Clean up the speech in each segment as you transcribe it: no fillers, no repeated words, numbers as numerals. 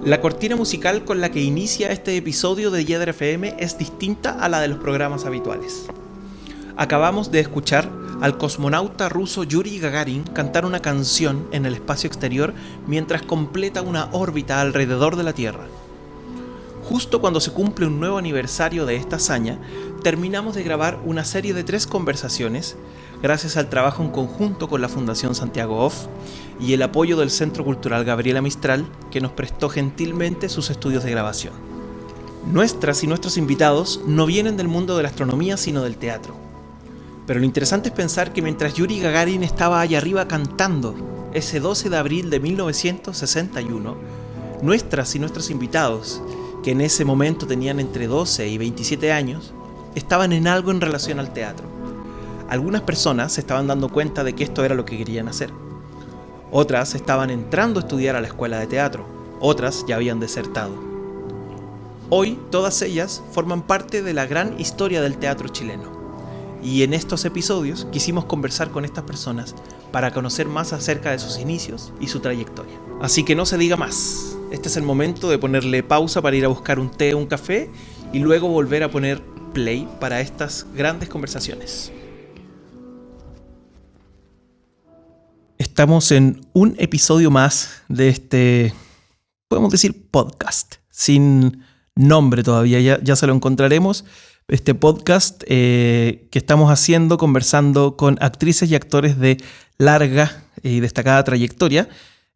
La cortina musical con la que inicia este episodio de Yedra FM es distinta a la de los programas habituales. Acabamos de escuchar al cosmonauta ruso Yuri Gagarin cantar una canción en el espacio exterior mientras completa una órbita alrededor de la Tierra. Justo cuando se cumple un nuevo aniversario de esta hazaña, terminamos de grabar una serie de 3 conversaciones gracias al trabajo en conjunto con la Fundación Santiago Off y el apoyo del Centro Cultural Gabriela Mistral, que nos prestó gentilmente sus estudios de grabación. Nuestras y nuestros invitados no vienen del mundo de la astronomía, sino del teatro. Pero lo interesante es pensar que mientras Yuri Gagarin estaba allá arriba cantando ese 12 de abril de 1961, nuestras y nuestros invitados, que en ese momento tenían entre 12 y 27 años, estaban en algo en relación al teatro. Algunas personas se estaban dando cuenta de que esto era lo que querían hacer. Otras estaban entrando a estudiar a la escuela de teatro. Otras ya habían desertado. Hoy, todas ellas forman parte de la gran historia del teatro chileno. Y en estos episodios quisimos conversar con estas personas para conocer más acerca de sus inicios y su trayectoria. Así que no se diga más. Este es el momento de ponerle pausa para ir a buscar un té o un café y luego volver a poner play para estas grandes conversaciones. Estamos en un episodio más de este, podemos decir, podcast, sin nombre todavía, ya se lo encontraremos. Este podcast que estamos haciendo, conversando con actrices y actores de larga y destacada trayectoria,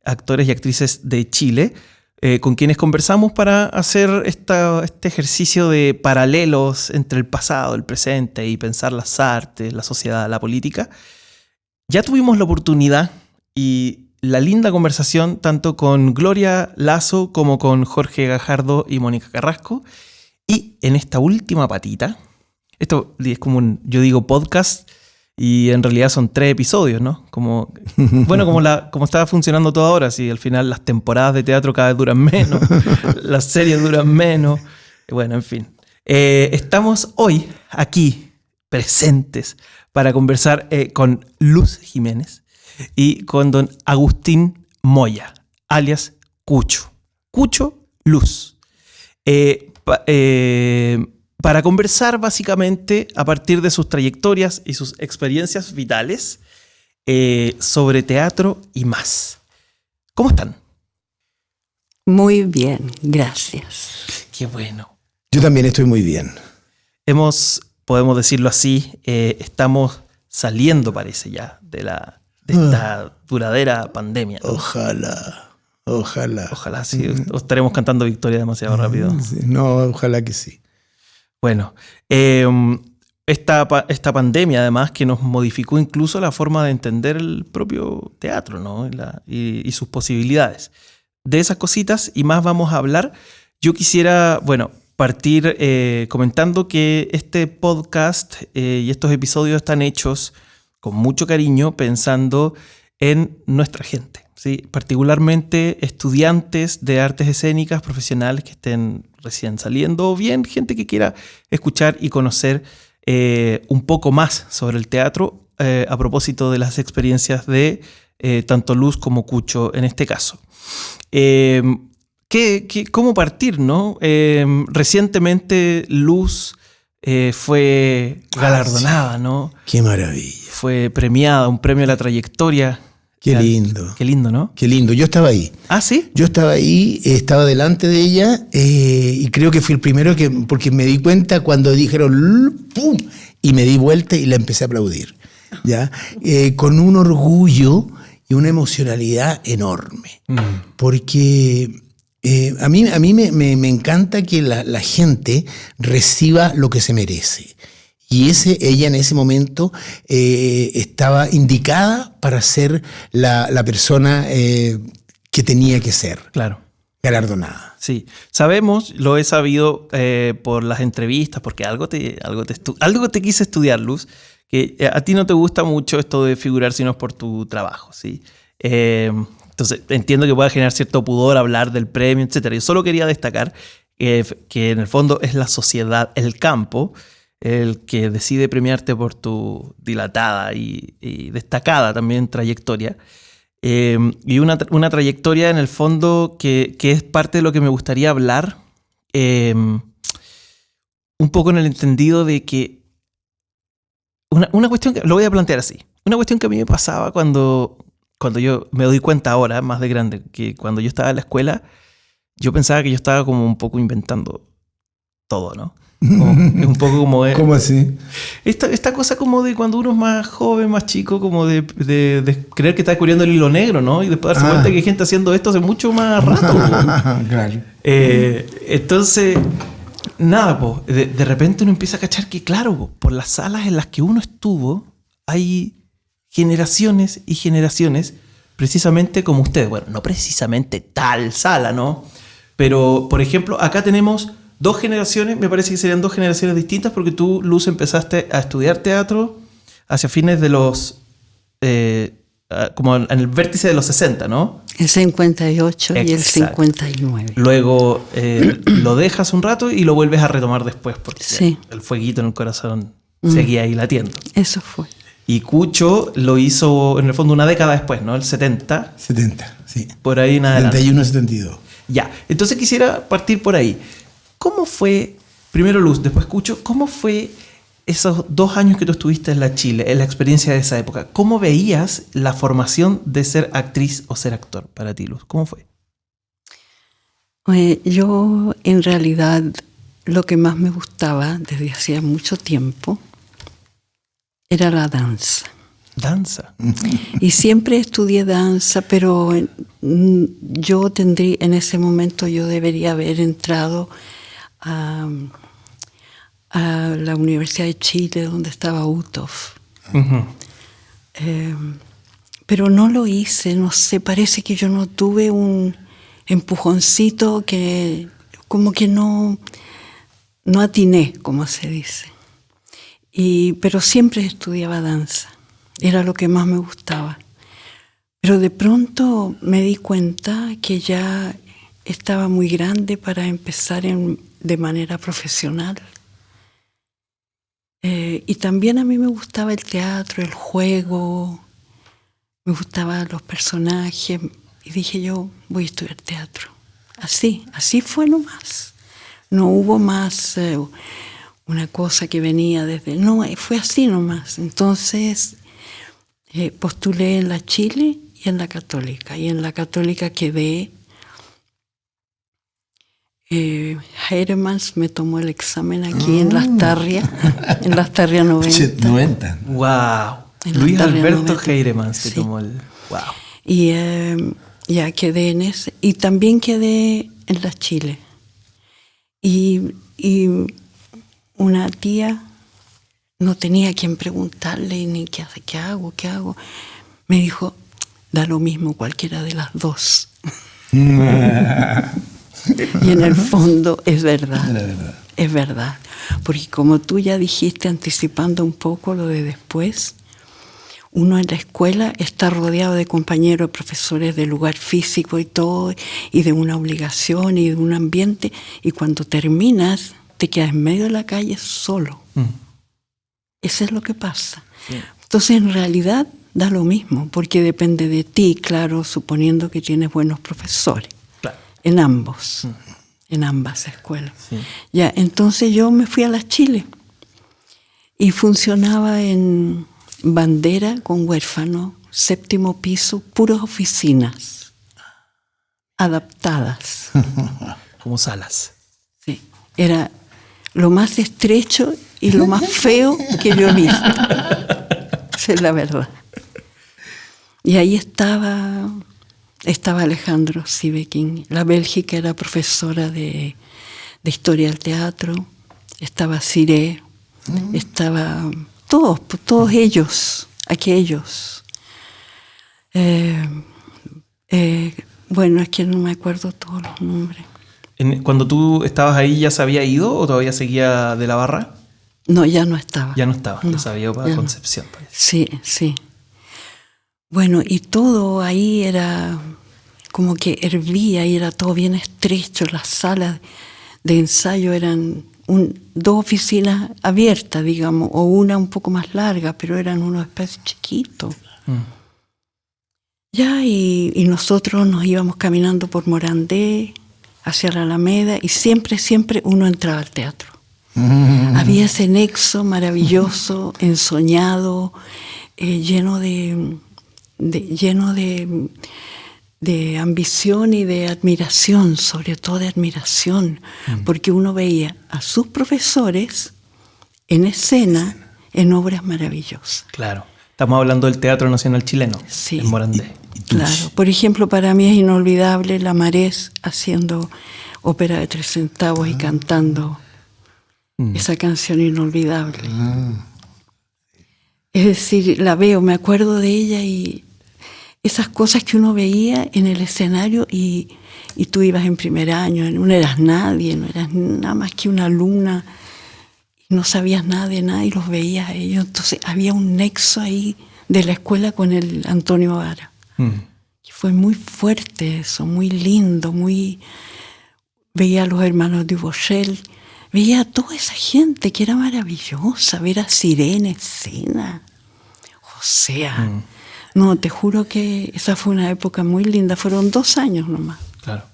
actores y actrices de Chile, con quienes conversamos para hacer este ejercicio de paralelos entre el pasado, el presente y pensar las artes, la sociedad, la política. Ya tuvimos la oportunidad y la linda conversación tanto con Gloria Lazo como con Jorge Gajardo y Mónica Carrasco. Y en esta última patita, esto es como yo digo podcast y en realidad son 3 episodios, ¿no? Como estaba funcionando todo ahora, si al final las temporadas de teatro cada vez duran menos, las series duran menos, bueno, en fin. Estamos hoy aquí presentes para conversar con Luz Jiménez y con don Agustín Moya, alias Cucho. Cucho Luz. Para conversar básicamente a partir de sus trayectorias y sus experiencias vitales sobre teatro y más. ¿Cómo están? Muy bien, gracias. Qué bueno. Yo también estoy muy bien. Podemos decirlo así, estamos saliendo, parece ya, de esta duradera pandemia, ¿no? Ojalá, sí. O estaremos cantando victoria demasiado rápido. Sí, no, ojalá que sí. Bueno, esta pandemia además que nos modificó incluso la forma de entender el propio teatro, ¿no? y sus posibilidades. De esas cositas y más vamos a hablar. Yo quisiera, partir comentando que este podcast y estos episodios están hechos con mucho cariño pensando en nuestra gente, ¿sí? Particularmente estudiantes de artes escénicas profesionales que estén recién saliendo o bien gente que quiera escuchar y conocer un poco más sobre el teatro a propósito de las experiencias de tanto Luz como Cucho en este caso. ¿Cómo partir, no? Recientemente Luz fue galardonada, ¿no? ¡Qué maravilla! Fue premiada, un premio a la trayectoria. Qué lindo. Qué lindo, ¿no? Qué lindo. Yo estaba ahí. ¿Ah, sí? Yo estaba ahí, estaba delante de ella y creo que fui el primero porque me di cuenta cuando dijeron ¡pum! Y me di vuelta y la empecé a aplaudir, ¿ya? Con un orgullo y una emocionalidad enorme. Porque a mí me encanta que la gente reciba lo que se merece. Y ella en ese momento estaba indicada para ser la persona que tenía que ser Claro. galardonada. Sí, sabemos, lo he sabido por las entrevistas, porque algo te quise estudiar, Luz, que a ti no te gusta mucho esto de figurar sino por tu trabajo, ¿sí? Entonces entiendo que pueda generar cierto pudor hablar del premio, etc. Yo solo quería destacar que en el fondo es la sociedad, el campo, el que decide premiarte por tu dilatada y destacada también trayectoria. Y una trayectoria en el fondo que es parte de lo que me gustaría hablar, un poco en el entendido de que una cuestión que lo voy a plantear así, una cuestión que a mí me pasaba cuando yo me doy cuenta ahora, más de grande, que cuando yo estaba en la escuela, yo pensaba que yo estaba como un poco inventando todo, ¿no? Un poco como de... ¿Cómo así? Esta cosa como de cuando uno es más joven, más chico, como de creer que está descubriendo el hilo negro, ¿no? Y después darse cuenta que hay gente haciendo esto hace mucho más rato. Claro. Entonces, nada, po, de repente uno empieza a cachar que, claro, po, por las salas en las que uno estuvo, hay generaciones y generaciones, precisamente como usted. Bueno, no precisamente tal sala, ¿no? Pero, por ejemplo, acá tenemos... 2 generaciones, me parece que serían 2 generaciones distintas, porque tú, Luz, empezaste a estudiar teatro hacia fines de los... como en el vértice de los 60, ¿no? El 58 y el Exacto. 59. Luego lo dejas un rato y lo vuelves a retomar después, porque Sí. el fueguito en el corazón seguía ahí latiendo. Eso fue. Y Cucho lo hizo, en el fondo, una década después, ¿no? El 70. 70, sí. Por ahí en adelante. 71, 72. Ya, entonces quisiera partir por ahí. ¿Cómo fue, primero Luz, después Cucho, cómo fue esos 2 años que tú estuviste en la Chile, en la experiencia de esa época? ¿Cómo veías la formación de ser actriz o ser actor para ti, Luz? ¿Cómo fue? Yo, en realidad, lo que más me gustaba desde hacía mucho tiempo era la danza. Danza. Y siempre estudié danza, pero yo en ese momento yo debería haber entrado a la Universidad de Chile, donde estaba UTOF. Uh-huh. Pero no lo hice, no sé, parece que yo no tuve un empujoncito que como que no atiné, como se dice. Pero siempre estudiaba danza, era lo que más me gustaba. Pero de pronto me di cuenta que ya estaba muy grande para empezar de manera profesional. Y también a mí me gustaba el teatro, el juego, me gustaban los personajes. Y dije yo, voy a estudiar teatro. Así fue nomás. No hubo más una cosa que venía desde... No, fue así nomás. Entonces postulé en la Chile y en la Católica. Y en la Católica quedé... Heiremans me tomó el examen aquí en Las Tarrias, en Las Tarrias 90. 90. ¡Wow! Luis Alberto Heiremans se sí. tomó el... ¡Wow! Y ya quedé en ese. Y también quedé en la Chile. Y una tía, no tenía a quien preguntarle ni qué hago. Me dijo, da lo mismo cualquiera de las dos. Y en el fondo es verdad. Es verdad. Porque como tú ya dijiste, anticipando un poco lo de después, uno en la escuela está rodeado de compañeros, profesores de lugar físico y todo, y de una obligación y de un ambiente, y cuando terminas te quedas en medio de la calle solo. Eso es lo que pasa. Sí. Entonces en realidad da lo mismo, porque depende de ti, claro, suponiendo que tienes buenos profesores. Claro. En ambas escuelas. Sí. Ya, entonces yo me fui a las Chile y funcionaba en Bandera con Huérfano, 7º piso, puras oficinas adaptadas. Como salas. Sí, era lo más estrecho y lo más feo que yo he visto. Esa es la verdad. Y ahí estaba Alejandro Sieveking. La Bélgica era profesora de historia del teatro. Estaba Ciré. Estaba todos ellos, aquellos. Bueno, es que no me acuerdo todos los nombres. Cuando tú estabas ahí, ¿ya se había ido o todavía seguía de la barra? No, ya no estaba. Ya no estaba, No, ya se había ido para ya no. Concepción. Parece. Sí, sí. Bueno, y todo ahí era como que hervía y era todo bien estrecho. Las salas de ensayo eran dos oficinas abiertas, digamos, o una un poco más larga, pero eran unos espacios chiquitos. Ya, y nosotros nos íbamos caminando por Morandé, hacia la Alameda, y siempre uno entraba al teatro. Había ese nexo maravilloso, ensoñado, lleno de ambición y de admiración, sobre todo de admiración, porque uno veía a sus profesores en escena en obras maravillosas. Claro. Estamos hablando del Teatro Nacional Chileno, Sí. en Morandé. Claro. Por ejemplo, para mí es inolvidable La Marés haciendo ópera de 3 centavos y cantando esa canción inolvidable. Es decir, la veo, me acuerdo de ella y esas cosas que uno veía en el escenario y tú ibas en primer año, no eras nadie, no eras nada más que una alumna, no sabías nada de nada y los veías a ellos. Entonces había un nexo ahí de la escuela con el Antonio Vara. Y fue muy fuerte eso, muy lindo, veía a los hermanos Dubochel, veía a toda esa gente que era maravillosa, ver a Sirena, escena. O sea, no, te juro que esa fue una época muy linda, fueron 2 años nomás. Claro.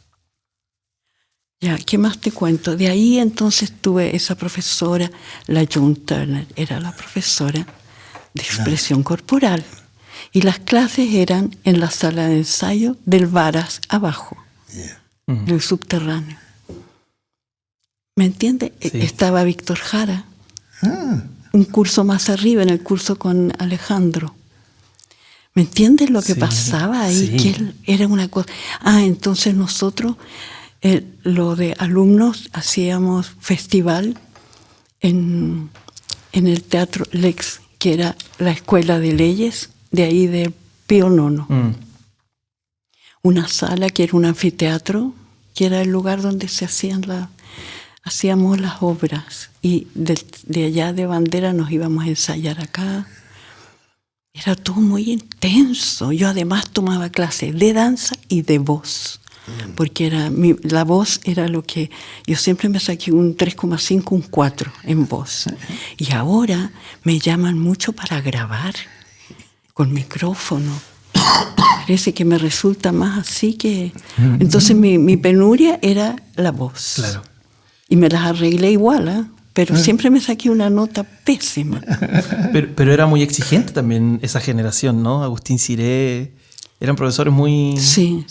Ya, ¿qué más te cuento? De ahí entonces tuve esa profesora, la June Turner, era la profesora de expresión corporal. Y las clases eran en la sala de ensayo del Varas abajo, del subterráneo. ¿Me entiendes? Sí. Estaba Víctor Jara, un curso más arriba, en el curso con Alejandro. ¿Me entiendes lo que pasaba ahí? Sí. Que era una cosa... entonces nosotros, lo de alumnos, hacíamos festival en el Teatro Lex, que era la escuela de leyes, de ahí de Pío IX. Una sala que era un anfiteatro, que era el lugar donde se hacíamos las obras. Y de allá de Bandera nos íbamos a ensayar acá. Era todo muy intenso. Yo además tomaba clases de danza y de voz. Porque la voz era lo que... Yo siempre me saqué un 3,5, un 4 en voz. Y ahora me llaman mucho para grabar con micrófono. Parece que me resulta más así que... Entonces mi penuria era la voz. Claro. Y me las arreglé igual, pero siempre me saqué una nota pésima. Pero era muy exigente también esa generación, ¿no? Agustín Ciré, eran profesores muy... Sí.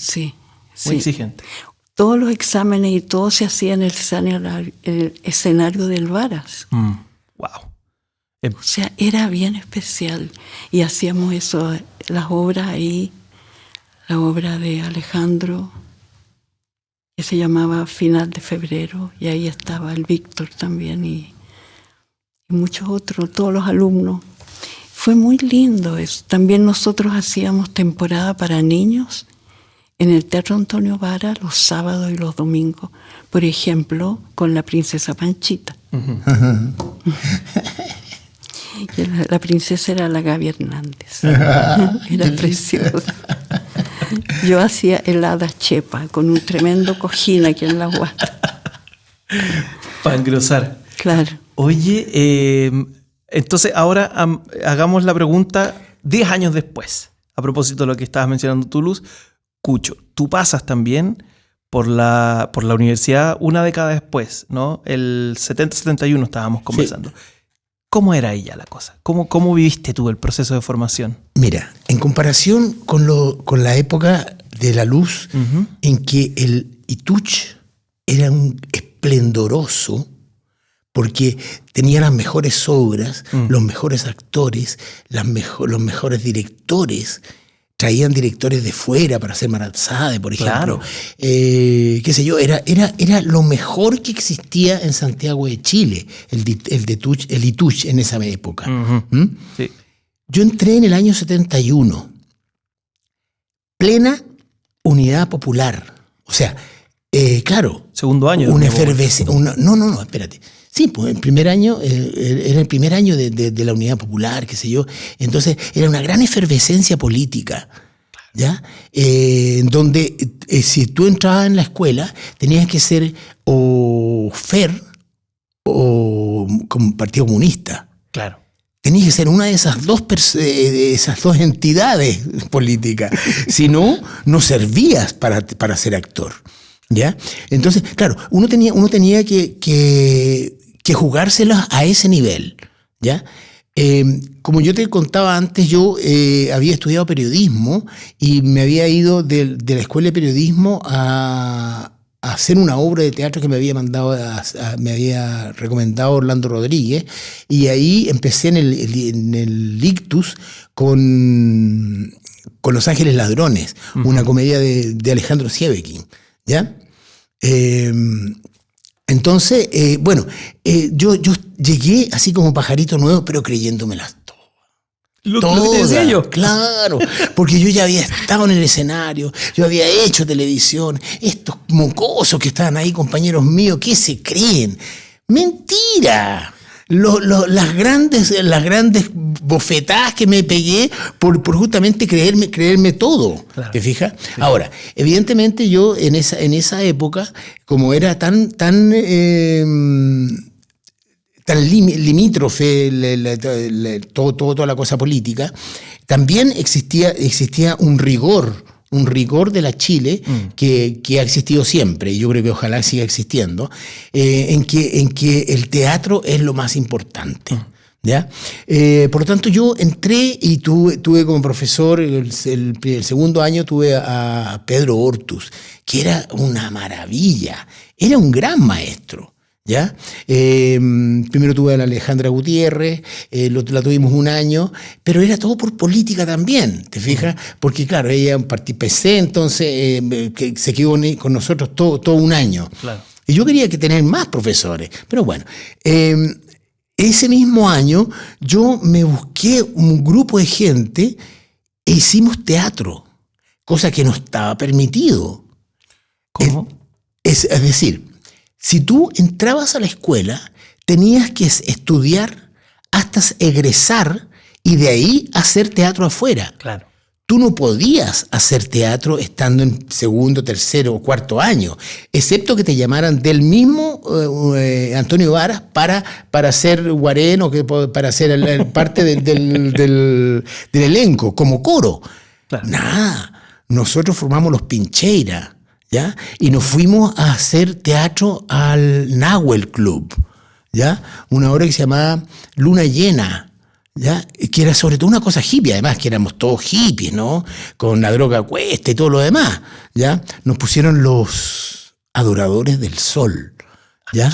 Muy exigentes. Todos los exámenes y todo se hacía en el escenario del Varas. Wow. O sea, era bien especial. Y hacíamos eso, las obras ahí, la obra de Alejandro, que se llamaba Final de Febrero, y ahí estaba el Víctor también, y muchos otros, todos los alumnos. Fue muy lindo eso. También nosotros hacíamos temporada para niños en el Teatro Antonio Vara los sábados y los domingos, por ejemplo, con la princesa Panchita. La princesa era la Gaby Hernández. Era preciosa. Yo hacía el hada chepa con un tremendo cojín aquí en la guata. Para engrosar. Claro. Oye, entonces ahora hagamos la pregunta 10 años después. A propósito de lo que estabas mencionando tú, Luz. Cucho, tú pasas también por la universidad una década después, ¿no? El 70-71 estábamos conversando. Sí. ¿Cómo era ella la cosa? ¿Cómo viviste tú el proceso de formación? Mira, en comparación con la época de la Luz, en que el Ituch era un esplendoroso, porque tenía las mejores obras, los mejores actores, los mejores directores. Traían directores de fuera para hacer Marazade, por ejemplo. Claro. Qué sé yo, era lo mejor que existía en Santiago de Chile, el Ituch en esa época. Sí. Yo entré en el año 71, plena Unidad Popular. O sea, claro. Segundo año. Una efervescencia. No, espérate. Sí, pues el primer año, era el primer año de la Unidad Popular, qué sé yo. Entonces, era una gran efervescencia política, ¿ya? Donde si tú entrabas en la escuela, tenías que ser o FER o como Partido Comunista. Claro. Tenías que ser una de esas dos entidades políticas. Si no, no servías para ser actor, ¿ya? Entonces, claro, uno tenía que jugárselas a ese nivel, ¿ya? Como yo te contaba antes, yo había estudiado periodismo y me había ido de la escuela de periodismo a hacer una obra de teatro que me había me había recomendado Orlando Rodríguez, y ahí empecé en el Ictus con Los Ángeles Ladrones, una comedia de Alejandro Sievekin, ¿ya? Entonces, yo llegué así como pajarito nuevo, pero creyéndomelas todas. Lo que te decía yo. Claro, porque yo ya había estado en el escenario, yo había hecho televisión. Estos mocosos que estaban ahí, compañeros míos, ¿qué se creen? ¡Mentira! Las grandes bofetadas que me pegué por justamente creerme todo. Claro. ¿Te fijas? Sí. Ahora, evidentemente yo en esa época, como era tan limítrofe toda la cosa política, también existía un rigor de la Chile que ha existido siempre, y yo creo que ojalá siga existiendo, en que el teatro es lo más importante. ¿Ya? Por lo tanto, yo entré y tuve como profesor, el segundo año tuve a Pedro Hortus, que era una maravilla, era un gran maestro. ¿Ya? Primero tuve a la Alejandra Gutiérrez, la tuvimos un año, pero era todo por política también, ¿te fijas? Porque claro, ella partió PC, entonces que se quedó con nosotros todo un año. Claro. Y yo quería tener más profesores, pero bueno. Ese mismo año yo me busqué un grupo de gente e hicimos teatro, cosa que no estaba permitido. ¿Cómo? Es decir, si tú entrabas a la escuela, tenías que estudiar hasta egresar y de ahí hacer teatro afuera. Claro. Tú no podías hacer teatro estando en segundo, tercero o cuarto año, excepto que te llamaran del mismo Antonio Varas para ser guarén o para ser parte del elenco, como coro. Claro. Nada, nosotros formamos los Pincheira, ¿ya? Y nos fuimos a hacer teatro al Nahuel Club, ¿ya? Una obra que se llamaba Luna Llena, ¿ya? Que era sobre todo una cosa hippie, además que éramos todos hippies, ¿no? Con la droga a cuesta y todo lo demás, ¿ya? Nos pusieron los adoradores del sol, ¿ya?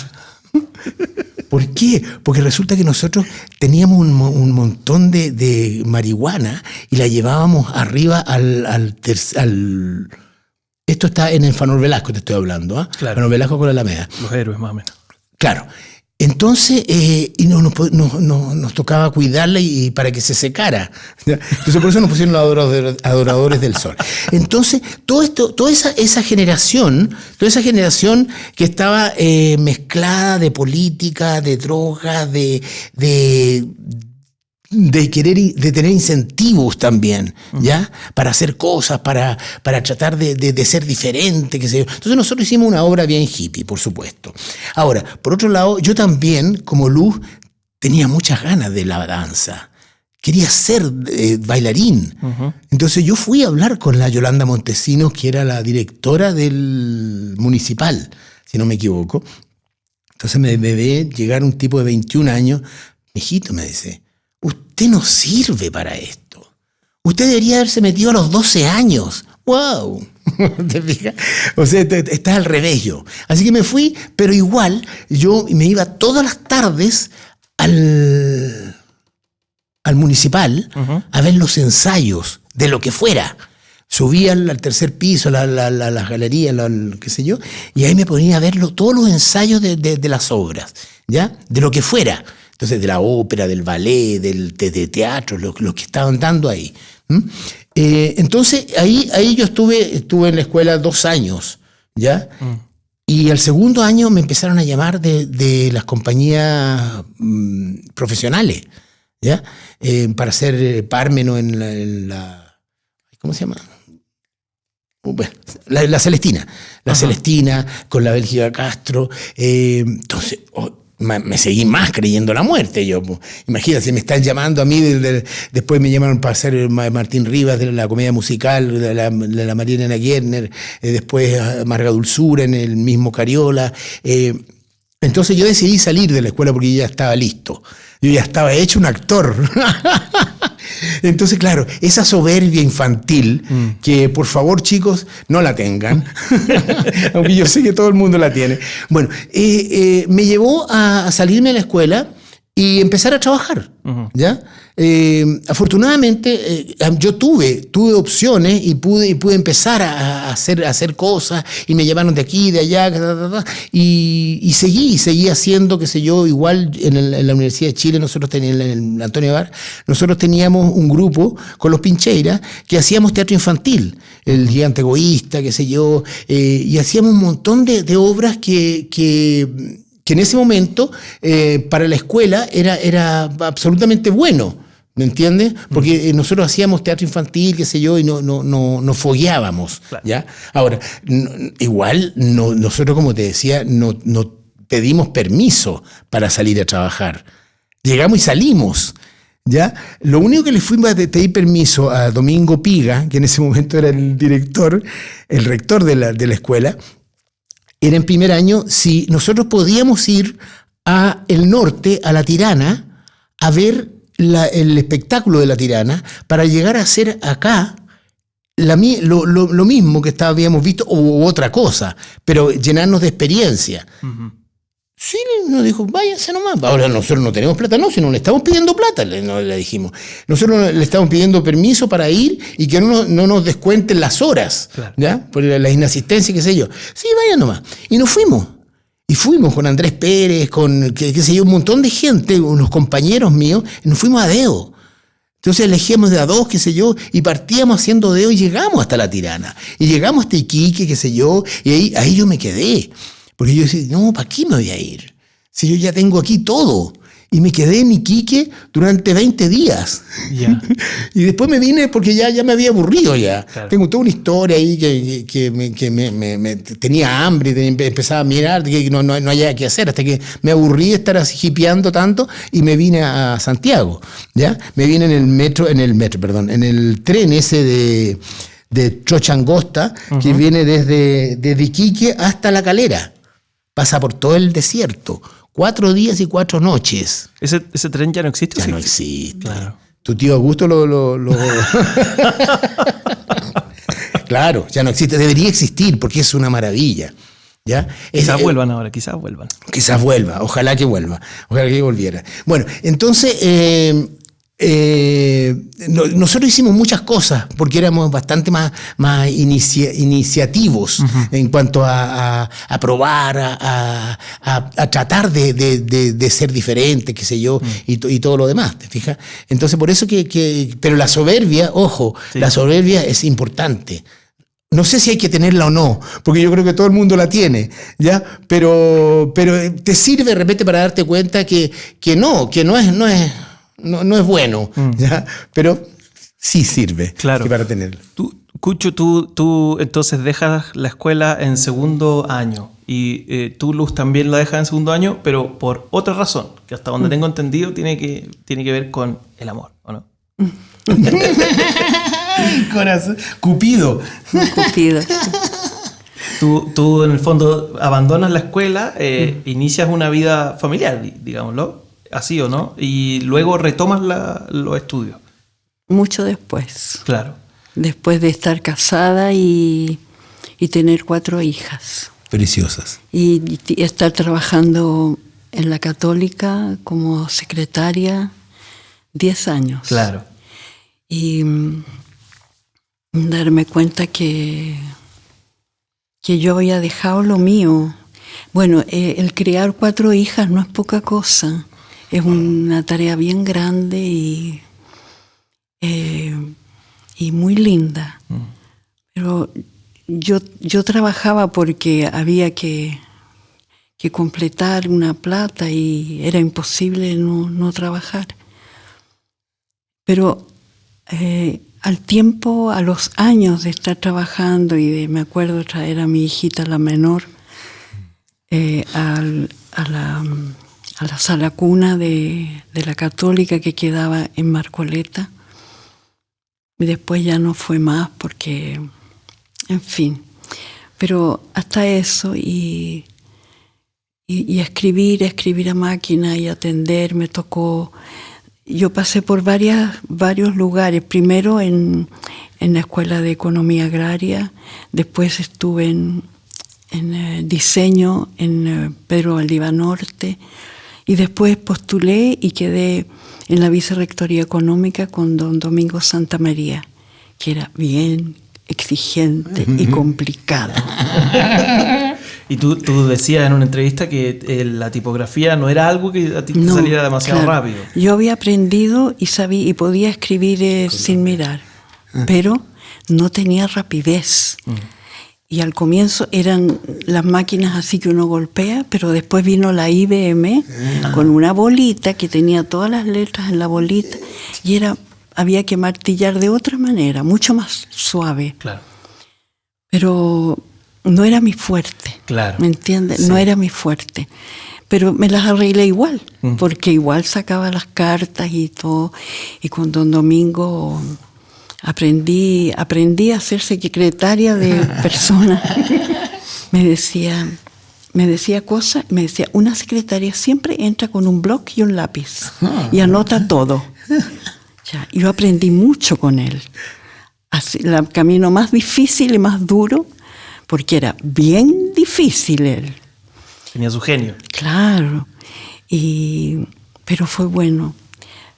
¿Por qué? Porque resulta que nosotros teníamos un montón de marihuana y la llevábamos arriba al esto está en el Fanor Velasco, te estoy hablando, ¿eh? Claro. Fanor Velasco con la Alameda. Los héroes, más o menos. Claro. Entonces, y nos tocaba cuidarla y para que se secara. Entonces, por eso nos pusieron los adoradores del sol. Entonces, toda esa generación que estaba mezclada de política, de drogas, de tener incentivos también, ¿ya? Para hacer cosas, para tratar de ser diferente, qué sé yo. Entonces nosotros hicimos una obra bien hippie, por supuesto. Ahora, por otro lado, yo también, como Luz, tenía muchas ganas de la danza. Quería ser bailarín. Entonces yo fui a hablar con la Yolanda Montesinos, que era la directora del municipal, si no me equivoco. Entonces me ve llegar un tipo de 21 años. Mijito, me dice, usted no sirve para esto. Usted debería haberse metido a los 12 años. ¡Wow! ¿Te fijas? O sea, estás al revés yo. Así que me fui, pero igual yo me iba todas las tardes al municipal a ver los ensayos de lo que fuera. Subía al tercer piso, las galerías, qué sé yo, y ahí me ponía a ver todos los ensayos de las obras, ¿ya? De lo que fuera. Entonces, de la ópera, del ballet, de teatro, lo que estaban dando ahí. Entonces, ahí yo estuve en la escuela 2 años, ¿ya? Y al segundo año me empezaron a llamar de las compañías profesionales, ¿ya? Para ser pármeno en la ¿cómo se llama? Bueno, la Celestina. La Celestina, con la Bélgica Castro. Entonces, me seguí más creyendo la muerte. Yo, imagínate, me están llamando a mí, después me llamaron para hacer Martín Rivas de la comedia musical, de la María Elena Gerner, después Amarga Dulzura en el mismo Cariola. Entonces yo decidí salir de la escuela porque yo ya estaba listo. Yo ya estaba hecho un actor. Entonces, claro, esa soberbia infantil, que por favor, chicos, no la tengan, aunque yo sé que todo el mundo la tiene. Bueno, me llevó a salirme de la escuela y empezar a trabajar, ¿ya? Afortunadamente, yo tuve opciones y pude empezar a hacer cosas, y me llevaron de aquí, de allá, y seguí haciendo, qué sé yo. Igual en la Universidad de Chile, nosotros teníamos, en el Antonio Bar, nosotros teníamos un grupo con los Pincheiras que hacíamos teatro infantil, El Gigante Egoísta, qué sé yo, y hacíamos un montón de obras que en ese momento para la escuela era absolutamente bueno. ¿Me entiendes? Porque nosotros hacíamos teatro infantil, qué sé yo, y no fogueábamos, claro. ¿Ya? Ahora, igual nosotros, como te decía, no pedimos permiso para salir a trabajar. Llegamos y salimos, ¿ya? Lo único que le fuimos a pedir permiso a Domingo Piga, que en ese momento era el rector de la escuela, era en primer año, si nosotros podíamos ir a el norte, a La Tirana, a ver el espectáculo de La Tirana, para llegar a hacer acá lo mismo que habíamos visto, o otra cosa, pero llenarnos de experiencia. Sí, nos dijo, váyanse nomás. Ahora nosotros no tenemos plata, no, sino le estamos pidiendo plata, le dijimos. Nosotros le estamos pidiendo permiso para ir y que no nos descuenten las horas, claro. ¿Ya? Por la inasistencia, qué sé yo. Sí, vayan nomás. Y nos fuimos. Y fuimos con Andrés Pérez, con, qué sé yo, un montón de gente, unos compañeros míos, y nos fuimos a deo. Entonces elegíamos de a 2, qué sé yo, y partíamos haciendo deo y llegamos hasta La Tirana. Y llegamos hasta Iquique, qué sé yo, y ahí yo me quedé. Porque yo decía, no, ¿para qué me voy a ir? Si yo ya tengo aquí todo. Y me quedé en Iquique durante 20 días. Yeah. Y después me vine porque ya me había aburrido ya. Claro. Tengo toda una historia ahí que me tenía hambre, empezaba a mirar que no había qué hacer, hasta que me aburrí de estar así hipeando tanto y me vine a Santiago. ¿Ya? Me vine en el tren ese de Trochangosta, que viene desde Iquique hasta La Calera. Pasa por todo el desierto. 4 días y 4 noches. ¿Ese tren ya no existe? Ya no existe. Claro. Tu tío Augusto lo... Claro, ya no existe. Debería existir porque es una maravilla. ¿Ya? Quizás vuelvan ahora, quizás vuelvan. Quizás vuelva, ojalá que vuelva. Ojalá que volviera. Bueno, entonces... nosotros hicimos muchas cosas porque éramos bastante más iniciativos en cuanto a probar, a tratar de ser diferente, qué sé yo, y todo lo demás, ¿te fijas? Entonces por eso pero la soberbia, ojo, sí. La soberbia es importante. No sé si hay que tenerla o no, porque yo creo que todo el mundo la tiene, ¿ya? Pero te sirve de repente para darte cuenta que no es bueno, ¿ya? Pero sí sirve, claro. Para tenerlo. Cucho, tú entonces dejas la escuela en segundo año y tú, Luz, también la dejas en segundo año, pero por otra razón, que hasta donde tengo entendido tiene que ver con el amor, ¿o no? Corazón. Cupido. Tú en el fondo abandonas la escuela, inicias una vida familiar, digámoslo. Así o no, y luego retomas los estudios. Mucho después. Claro. Después de estar casada y tener 4 hijas. Preciosas. Y estar trabajando en la Católica como secretaria 10 años. Claro. Y darme cuenta que yo había dejado lo mío. Bueno, el criar 4 hijas no es poca cosa. Es una tarea bien grande y muy linda. Pero yo trabajaba porque había que completar una plata y era imposible no trabajar. Pero al tiempo, a los años de estar trabajando y me acuerdo traer a mi hijita, la menor, a la sala cuna de la Católica que quedaba en Marcoleta, y después ya no fue más porque, en fin, pero hasta eso y escribir a máquina y atender, me tocó. Yo pasé por varios lugares, primero en la Escuela de Economía Agraria, después estuve en diseño en Pedro Valdivia Norte, y después postulé y quedé en la Vicerrectoría Económica con don Domingo Santamaría, que era bien exigente y complicado. Y tú decías en una entrevista que la tipografía no era algo que a ti te saliera demasiado rápido. Yo había aprendido y sabía y podía escribir sin mirar, pero no tenía rapidez. Y al comienzo eran las máquinas así que uno golpea, pero después vino la IBM con una bolita que tenía todas las letras en la bolita y había que martillar de otra manera, mucho más suave. Claro. Pero no era mi fuerte, claro. ¿Me entiendes? Sí. No era mi fuerte. Pero me las arreglé igual, porque igual sacaba las cartas y todo. Y con don Domingo aprendí a ser secretaria de personas. Me decía cosas, me decía, una secretaria siempre entra con un bloc y un lápiz y anota todo. Ya, yo aprendí mucho con él. Así, el camino más difícil y más duro, porque era bien difícil él. Tenía su genio. Claro, pero fue bueno.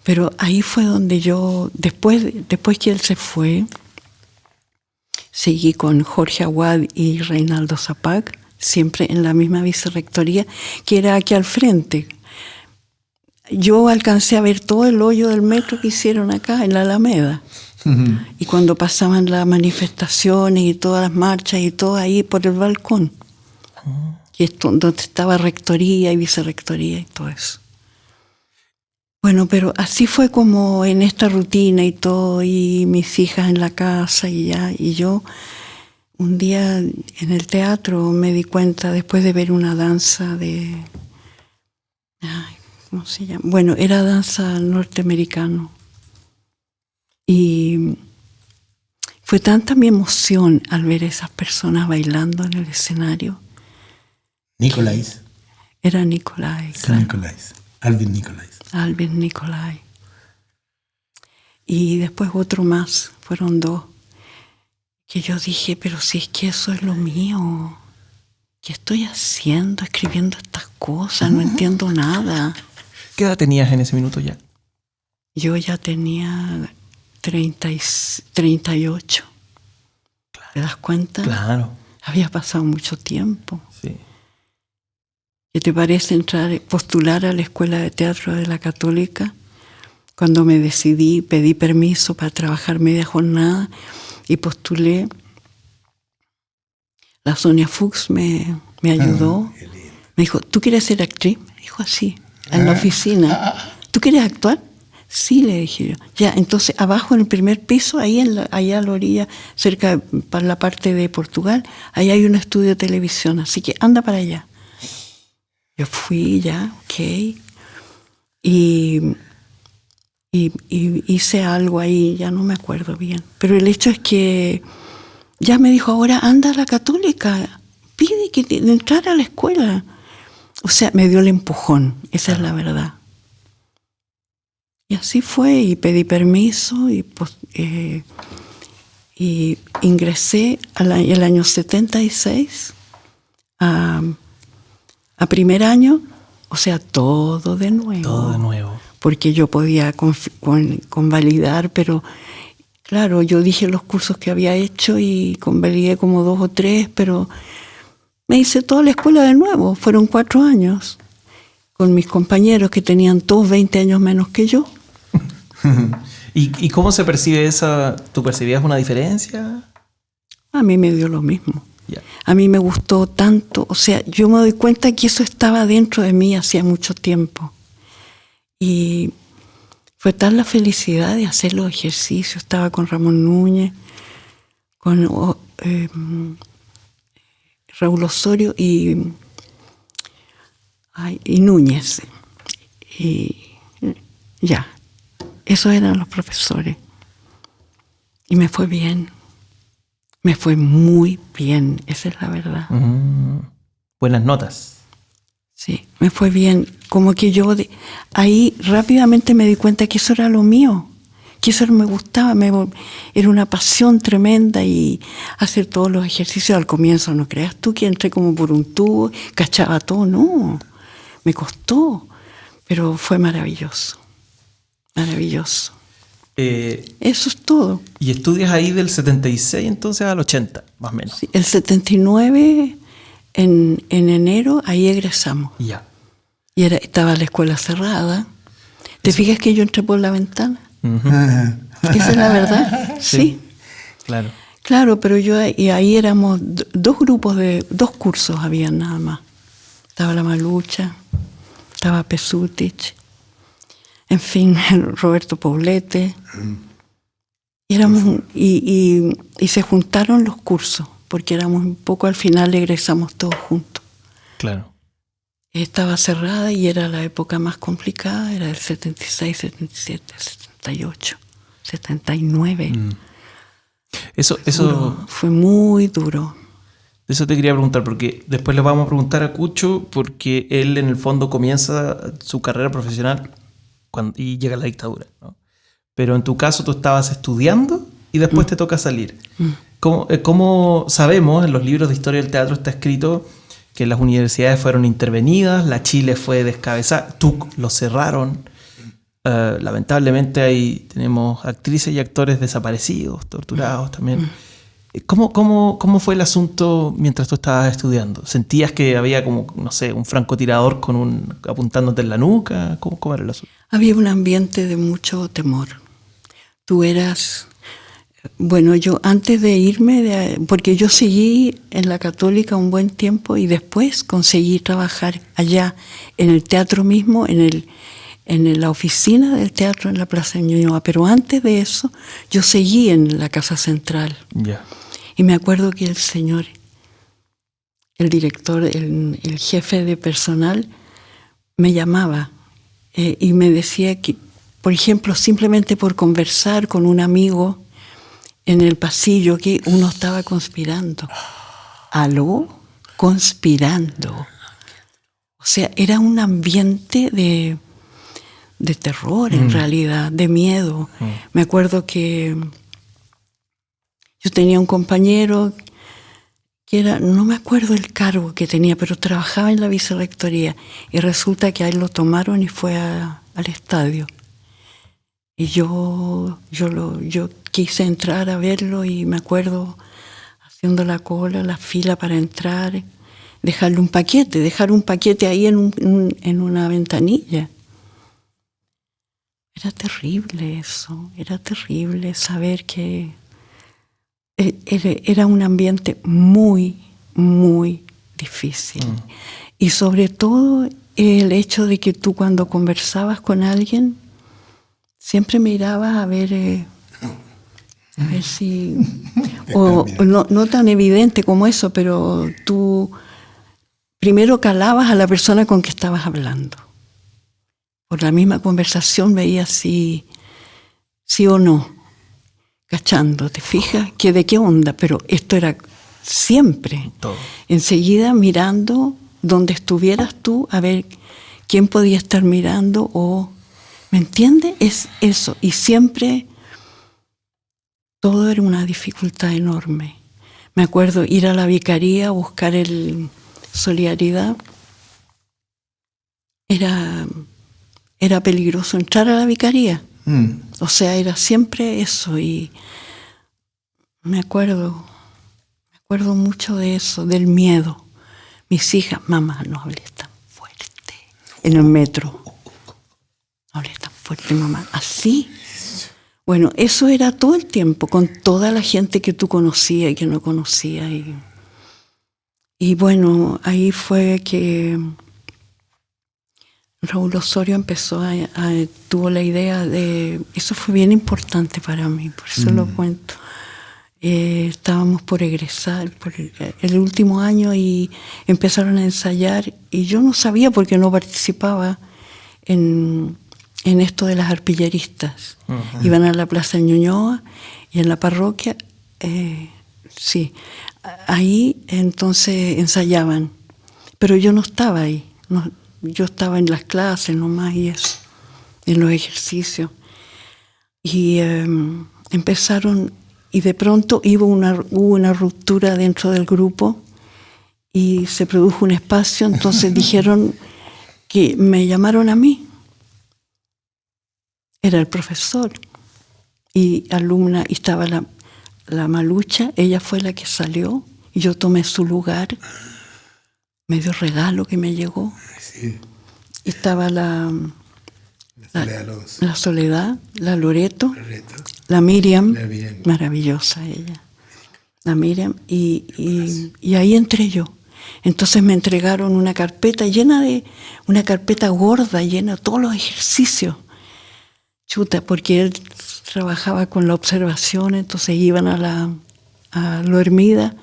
Pero ahí fue donde yo, después que él se fue, seguí con Jorge Aguad y Reinaldo Zapac, siempre en la misma vicerrectoría, que era aquí al frente. Yo alcancé a ver todo el hoyo del metro que hicieron acá, en la Alameda. Y cuando pasaban las manifestaciones y todas las marchas y todo ahí por el balcón, que es donde estaba rectoría y vicerrectoría y todo eso. Bueno, pero así fue como en esta rutina y todo, y mis hijas en la casa y yo un día en el teatro me di cuenta, después de ver una danza ¿cómo se llama? Bueno, era danza norteamericano. Y fue tanta mi emoción al ver esas personas bailando en el escenario. Nicolás. Era Nicolás. Claro. Nicolás. Alvin Nicolás. Alvin Nicolás. Y después otro más, fueron dos, que yo dije, pero si es que eso es lo mío, ¿qué estoy haciendo escribiendo estas cosas? No entiendo nada. ¿Qué edad tenías en ese minuto ya? Yo ya tenía 38. Claro. ¿Te das cuenta? Claro. Había pasado mucho tiempo. Sí. ¿Qué te parece postular a la Escuela de Teatro de la Católica? Cuando me decidí, pedí permiso para trabajar media jornada y postulé. La Sonia Fuchs me ayudó. Me dijo, ¿tú quieres ser actriz? Me dijo así, en la oficina. ¿Tú quieres actuar? Sí, le dije yo. Ya, entonces abajo en el primer piso, allá a la orilla, cerca para la parte de Portugal, ahí hay un estudio de televisión, así que anda para allá. Yo fui ya, ok, y hice algo ahí, ya no me acuerdo bien. Pero el hecho es que ya me dijo, ahora anda a la Católica, pide que entrar a la escuela. O sea, me dio el empujón, esa es la verdad. Y así fue, y pedí permiso, y ingresé el año 76 a primer año, o sea, todo de nuevo. Todo de nuevo. Porque yo podía convalidar, pero claro, yo dije los cursos que había hecho y convalidé como 2 o 3, pero me hice toda la escuela de nuevo, fueron 4 años. con mis compañeros que tenían todos 20 años menos que yo. ¿Y cómo se percibe esa? ¿Tú percibías una diferencia? A mí me dio lo mismo. Yeah. A mí me gustó tanto, o sea, yo me doy cuenta que eso estaba dentro de mí hacía mucho tiempo. Y fue tal la felicidad de hacer los ejercicios. Estaba con Ramón Núñez, con Raúl Osorio y Núñez. Y ya, esos eran los profesores. Y me fue bien. Me fue muy bien, esa es la verdad. Buenas notas. Sí, me fue bien. Como que yo ahí rápidamente me di cuenta que eso era lo mío, que eso me gustaba, era una pasión tremenda, y hacer todos los ejercicios al comienzo, no creas tú que entré como por un tubo, cachaba todo, no, me costó, pero fue maravilloso, maravilloso. Eso es todo. ¿Y estudias ahí del 76 entonces al 80, más o menos? Sí, el 79, en enero, ahí egresamos. Ya. Y estaba la escuela cerrada. ¿Te fijas que yo entré por la ventana? Esa es la verdad. Sí. Claro. Claro, pero y ahí éramos dos grupos de 2 cursos había nada más. Estaba la Malucha, estaba Pesutich, en fin, Roberto Poblete. Y se juntaron los cursos, porque éramos un poco, al final egresamos todos juntos. Claro. Estaba cerrada y era la época más complicada, era el 76, 77, 78, 79. Eso fue muy duro. Eso te quería preguntar, porque después le vamos a preguntar a Cucho, porque él en el fondo comienza su carrera profesional y llega la dictadura, ¿no? Pero en tu caso tú estabas estudiando y después te toca salir. ¿Cómo sabemos? En los libros de historia del teatro está escrito que las universidades fueron intervenidas, la Chile fue descabezada, TUC lo cerraron. Lamentablemente ahí tenemos actrices y actores desaparecidos, torturados también. ¿Cómo fue el asunto mientras tú estabas estudiando? ¿Sentías que había como, no sé, un francotirador apuntándote en la nuca? ¿Cómo era el asunto? Había un ambiente de mucho temor. Tú eras... Bueno, yo antes de irme, porque yo seguí en la Católica un buen tiempo y después conseguí trabajar allá en el teatro mismo, en la oficina del teatro en la Plaza de Ñuñoa. Pero antes de eso, yo seguí en la Casa Central. Yeah. Y me acuerdo que el señor, el director, el jefe de personal, me llamaba y me decía que, por ejemplo, simplemente por conversar con un amigo en el pasillo, que uno estaba conspirando. ¿Aló? Conspirando. O sea, era un ambiente de terror, en realidad, de miedo. Me acuerdo que yo tenía un compañero que era, no me acuerdo el cargo que tenía, pero trabajaba en la vicerrectoría, y resulta que a él lo tomaron y fue al estadio. Y yo quise entrar a verlo, y me acuerdo haciendo la cola, la fila para entrar, dejar un paquete ahí en una ventanilla. Era terrible eso, era terrible saber que era un ambiente muy, muy difícil. Y sobre todo el hecho de que tú, cuando conversabas con alguien, siempre mirabas a ver si... o no tan evidente como eso, pero tú primero calabas a la persona con que estabas hablando. Por la misma conversación veías sí o no, cachando, ¿te fijas? ¿Que de qué onda? Pero esto era siempre. Todo. Enseguida mirando donde estuvieras tú, a ver quién podía estar mirando o... ¿Me entiendes? Es eso. Y siempre todo era una dificultad enorme. Me acuerdo ir a la vicaría a buscar el Solidaridad. Era peligroso entrar a la vicaría. O sea, era siempre eso. Y me acuerdo mucho de eso, del miedo. Mis hijas, mamá, no hables tan fuerte. en el metro. No hables tan fuerte, mamá. Así. Bueno, eso era todo el tiempo, con toda la gente que tú conocías y que no conocías. Y bueno, ahí fue que Raúl Osorio empezó tuvo la idea de... Eso fue bien importante para mí, por eso lo cuento. Estábamos por egresar por el último año y empezaron a ensayar y yo no sabía porque no participaba en esto de las arpilleristas. Uh-huh. Iban a la Plaza de Ñuñoa y en la parroquia, sí, ahí entonces ensayaban, pero yo no estaba ahí, no, yo estaba en las clases nomás y eso, en los ejercicios. Y empezaron, y de pronto hubo una ruptura dentro del grupo y se produjo un espacio, entonces dijeron que me llamaron a mí. Era el profesor y alumna, y estaba la Malucha, ella fue la que salió y yo tomé su lugar, medio regalo que me llegó. Sí. Y estaba la Soledad, la Loreto, la Miriam, maravillosa ella, la Miriam, y ahí entré yo. Entonces me entregaron una carpeta una carpeta gorda, llena de todos los ejercicios. Chuta, porque él trabajaba con la observación, entonces iban a Lo Hermida,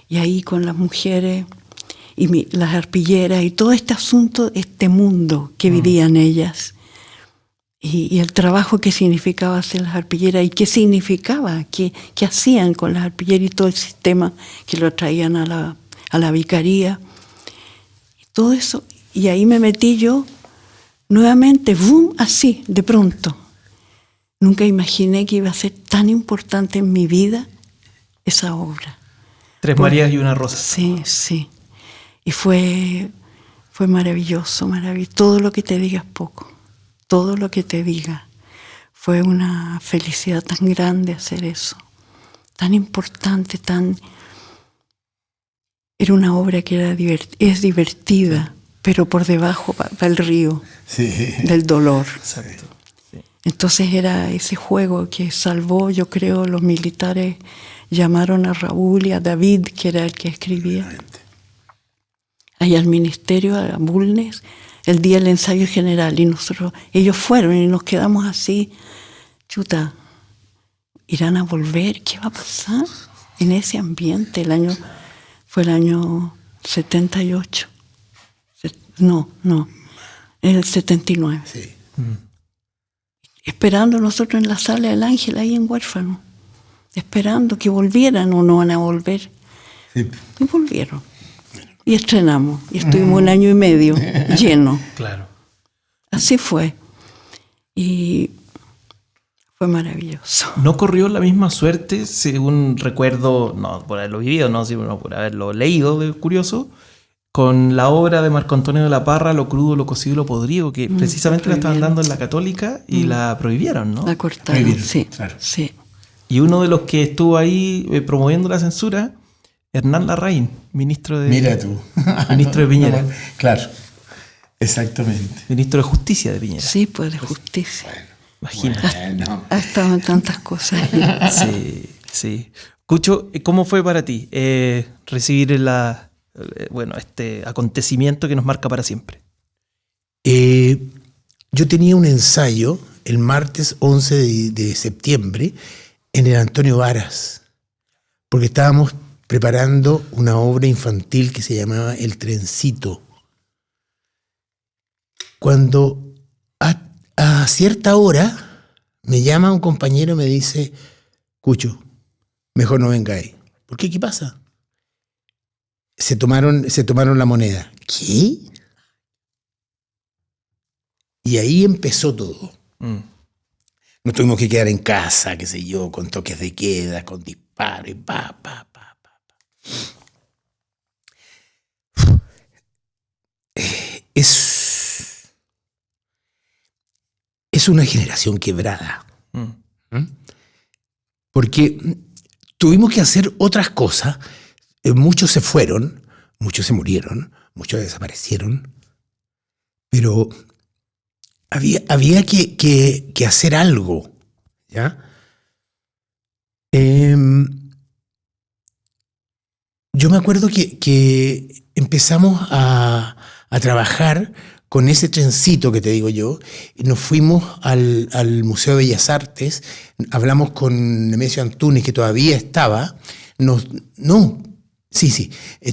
y ahí con las mujeres y las arpilleras y todo este asunto, este mundo que vivían ellas, y el trabajo que significaba hacer las arpilleras y qué significaba, qué hacían con las arpilleras y todo el sistema que lo traían a la vicaría, y todo eso, y ahí me metí yo nuevamente, boom, así, de pronto. Nunca imaginé que iba a ser tan importante en mi vida esa obra. Tres Marías y una Rosa. Sí, sí. Y fue maravilloso, maravilloso. Todo lo que te diga es poco. Todo lo que te diga. Fue una felicidad tan grande hacer eso. Tan importante, Era una obra que es divertida, pero por debajo va el río del dolor. Exacto. Entonces era ese juego que salvó, yo creo, los militares llamaron a Raúl y a David, que era el que escribía, ahí al ministerio, a Bulnes, el día del ensayo general, y ellos fueron y nos quedamos así, chuta, ¿irán a volver? ¿Qué va a pasar en ese ambiente? Fue el año 78. No, el 79. Sí. Esperando nosotros en la sala del Ángel, ahí en Huérfano, esperando que volvieran o no van a volver. Sí. Y volvieron. Y estrenamos. Y estuvimos 1 año y medio lleno. Claro. Así fue. Y fue maravilloso. ¿No corrió la misma suerte, según recuerdo, no por haberlo vivido, no, sino por haberlo leído, de curioso, con la obra de Marco Antonio de la Parra, Lo crudo, lo cocido y lo podrido, que precisamente la estaban dando en la Católica y la prohibieron, ¿no? La cortaron, sí, claro. Sí. Y uno de los que estuvo ahí promoviendo la censura, Hernán Larraín, ministro de... Mira tú. Ministro de Piñera. Claro, exactamente. Ministro de Justicia de Piñera. Sí, pues de Justicia. Bueno, imagínate. Ha estado en tantas cosas. Sí. Cucho, ¿cómo fue para ti recibir este acontecimiento que nos marca para siempre? Yo tenía un ensayo el martes 11 de septiembre en el Antonio Varas, porque estábamos preparando una obra infantil que se llamaba El Trencito. Cuando a cierta hora me llama un compañero y me dice: Cucho, mejor no vengáis. ¿Por qué? ¿Qué pasa? Se tomaron la moneda. ¿Qué? Y ahí empezó todo. Nos tuvimos que quedar en casa, qué sé yo, con toques de queda, con disparos y pa. Es una generación quebrada. Porque tuvimos que hacer otras cosas. Muchos se fueron, muchos se murieron, muchos desaparecieron. pero había que hacer algo, ¿ya? Yo me acuerdo que empezamos a trabajar con ese trencito que te digo yo, y nos fuimos al Museo de Bellas Artes, hablamos con Nemesio Antunes, que todavía estaba,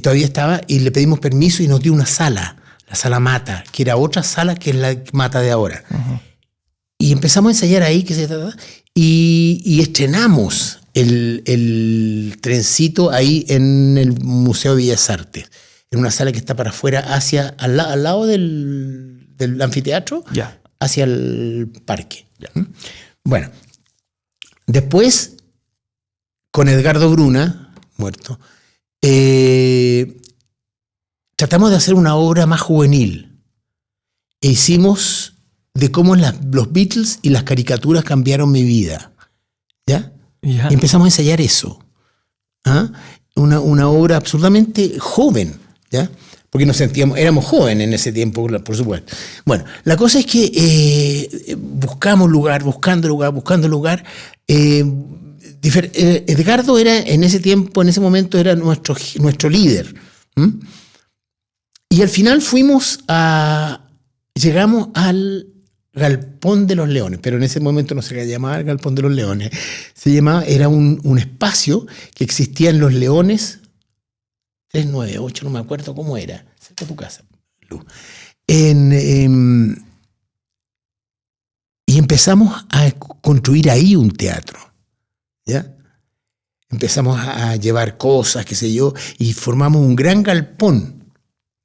todavía estaba, y le pedimos permiso y nos dio una sala, la sala Mata, que era otra sala que es la Mata de ahora. Uh-huh. Y empezamos a ensayar ahí, y estrenamos el trencito ahí en el Museo de Bellas Artes, en una sala que está para afuera, al lado del anfiteatro, yeah, hacia el parque. Yeah. Bueno, después, con Edgardo Bruna, muerto, tratamos de hacer una obra más juvenil. E hicimos de cómo los Beatles y las caricaturas cambiaron mi vida. ¿Ya? Yeah. Y empezamos a ensayar eso. ¿Ah? Una obra absolutamente joven, ¿ya? Porque nos sentíamos, éramos jóvenes en ese tiempo, por supuesto. Bueno, la cosa es que buscando lugar. Edgardo era en ese momento era nuestro líder. Y al final llegamos al Galpón de los Leones, pero en ese momento no se llamaba el Galpón de los Leones, era un espacio que existía en Los Leones 398, no me acuerdo cómo era, cerca de tu casa, Lu. Y empezamos a construir ahí un teatro, ¿ya? Empezamos a llevar cosas, qué sé yo, y formamos un gran galpón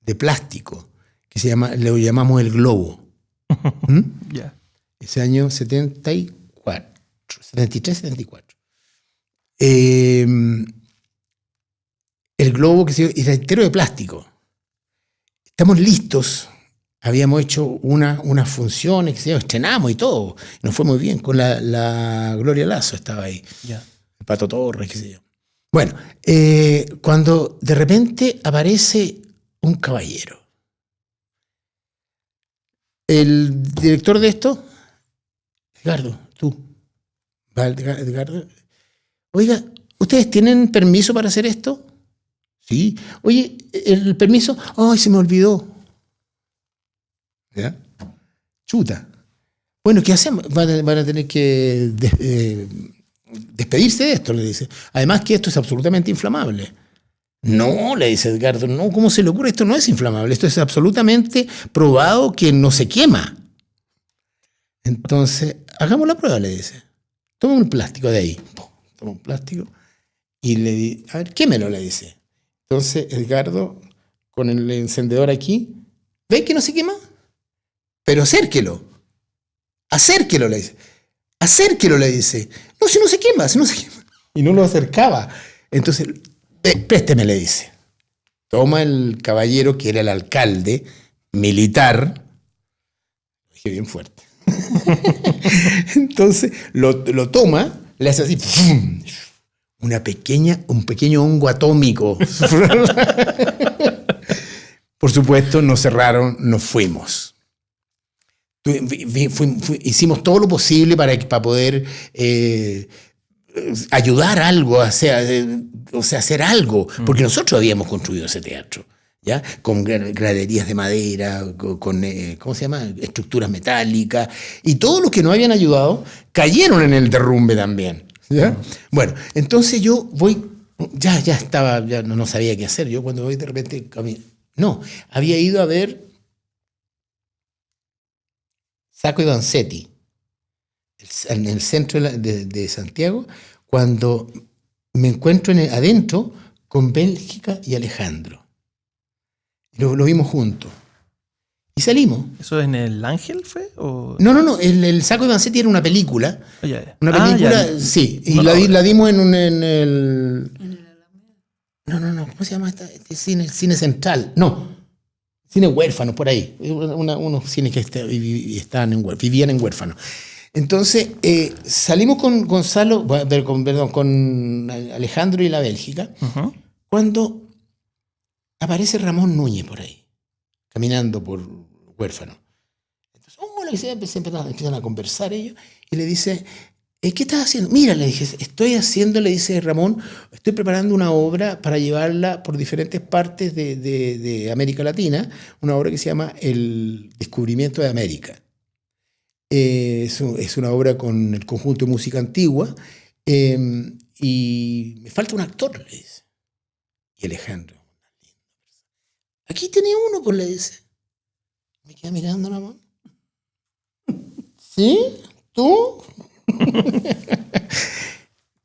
de plástico que lo llamamos el Globo. Yeah. Ese año 73, 74. El Globo que era entero de plástico. Estamos listos. Habíamos hecho unas funciones, estrenamos y todo. Nos fue muy bien. Con la Gloria Lazo estaba ahí. Yeah. El Pato Torres, qué sé yo. Bueno, cuando de repente aparece un caballero. El director de esto, Edgardo, tú. Edgardo. Oiga, ¿ustedes tienen permiso para hacer esto? Sí. Oye, el permiso, ¡ay, se me olvidó! ¿Ya? Chuta. Bueno, ¿qué hacemos? Van a tener que despedirse de esto, le dice. Además que esto es absolutamente inflamable. No, le dice Edgardo, no, ¿cómo se le ocurre? Esto no es inflamable, esto es absolutamente probado que no se quema. Entonces, hagamos la prueba, le dice. Toma un plástico de ahí. Toma un plástico y le dice, a ver, quémelo, le dice. Entonces, Edgardo, con el encendedor aquí, ¿ve que no se quema? Pero acérquelo, le dice. Acérquelo, le dice. No, si no se quema. Y no lo acercaba. Entonces, présteme, le dice. Toma el caballero, que era el alcalde militar. Lo dije bien fuerte. Entonces, lo toma, le hace así, ¡pum! Un pequeño hongo atómico. Por supuesto, nos cerraron, nos fuimos. Hicimos todo lo posible para poder ayudar algo, hacer algo, porque nosotros habíamos construido ese teatro, ¿ya? Con graderías de madera, con ¿cómo se llama? Estructuras metálicas, y todos los que nos habían ayudado cayeron en el derrumbe también, ¿ya? Bueno, entonces yo voy, ya estaba, ya no sabía qué hacer. Yo cuando voy de repente, había ido a ver Sacco y Vanzetti en el centro de Santiago, cuando me encuentro adentro con Bélgica y Alejandro. Lo vimos juntos. Y salimos. ¿Eso en el Ángel fue? ¿O? No. El Sacco y Vanzetti era una película. Oh, yeah. Una película, sí. Y la dimos en el... No. ¿Cómo se llama este cine? Cine Central. No. Cine Huérfano, por ahí. Unos cines que vivían en Huérfano. Entonces, salimos con Gonzalo, con Alejandro y la Bélgica, uh-huh, cuando aparece Ramón Núñez por ahí, caminando por Huérfano. lo que sea, empiezan a conversar ellos, y le dice, ¿qué estás haciendo? Mira, le dije, le dice Ramón, estoy preparando una obra para llevarla por diferentes partes de América Latina, una obra que se llama El Descubrimiento de América. Es una obra con el conjunto de música antigua, y me falta un actor, le dice. Y Alejandro, aquí tenía uno, pues le dice. Me queda mirando la mano. ¿Sí? ¿Tú?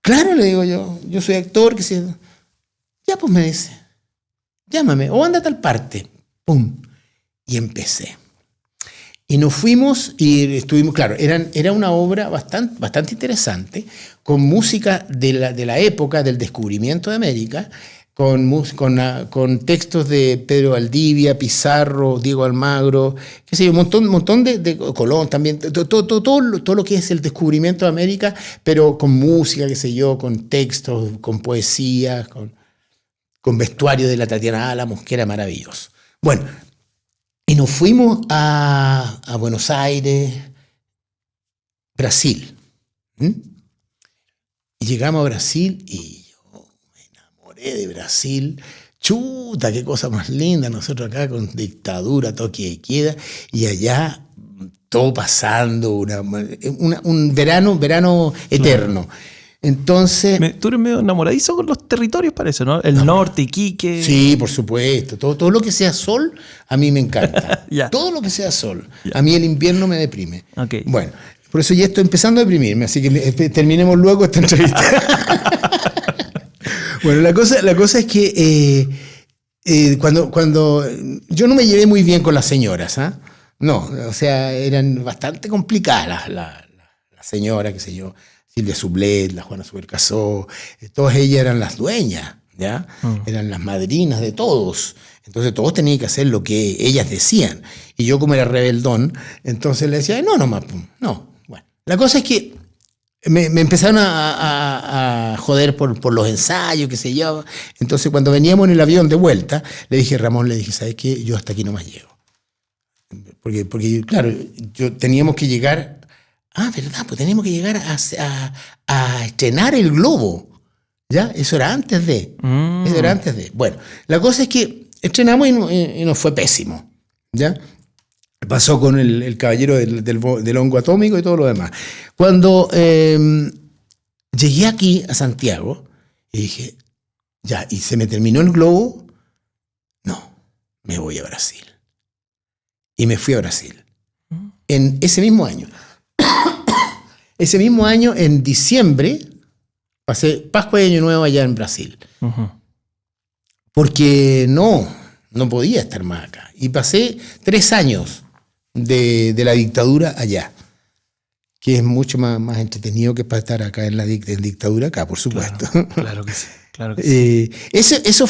Claro, le digo yo soy actor, que sea. Ya, pues me dice, llámame, o anda a tal parte. Pum. Y empecé. Y nos fuimos y estuvimos, claro, era una obra bastante interesante, con música de la época del descubrimiento de América, con textos de Pedro Valdivia, Pizarro, Diego Almagro, qué sé yo, un montón de Colón también, todo lo que es el descubrimiento de América, pero con música, qué sé yo, con textos, con poesía, con vestuario de la Tatiana Álamos, que era maravilloso. Bueno, y nos fuimos a Buenos Aires, Brasil. Y llegamos a Brasil y yo me enamoré de Brasil. Chuta, qué cosa más linda. Nosotros acá con dictadura, toque de queda, y allá todo pasando, un verano eterno. Entonces, tú eres medio enamoradizo con los territorios, parece, ¿no? El norte, Iquique. Sí, por supuesto. Todo lo que sea sol, a mí me encanta. Todo lo que sea sol. A mí el invierno me deprime. Okay. Bueno, por eso ya estoy empezando a deprimirme, así que terminemos luego esta entrevista. Bueno, la cosa es que cuando yo no me llevé muy bien con las señoras, ¿ah? No, o sea, eran bastante complicadas las señoras, qué sé yo. Silvia Sublet, la Juana Subercasó, todas ellas eran las dueñas, ¿ya? Eran las madrinas de todos. Entonces todos tenían que hacer lo que ellas decían. Y yo, como era rebeldón, entonces le decía, no. Bueno, la cosa es que me empezaron a joder por los ensayos, qué sé yo. Entonces cuando veníamos en el avión de vuelta, le dije a Ramón, ¿sabes qué? Yo hasta aquí nomás llego. Porque claro, teníamos que llegar... ¿verdad? Pues teníamos que llegar a estrenar el Globo. ¿Ya? Eso era antes de. Bueno, la cosa es que estrenamos y nos fue pésimo. ¿Ya? Pasó con el caballero del hongo atómico y todo lo demás. Cuando llegué aquí a Santiago y dije, ya, y se me terminó el Globo, no, me voy a Brasil. Y me fui a Brasil. En ese mismo año. Ese mismo año, en diciembre, pasé Pascua y Año Nuevo allá en Brasil. Porque no podía estar más acá. Y pasé 3 años de la dictadura allá, que es mucho más entretenido que para estar acá en dictadura acá, por supuesto. Claro que sí. Claro que sí. Eso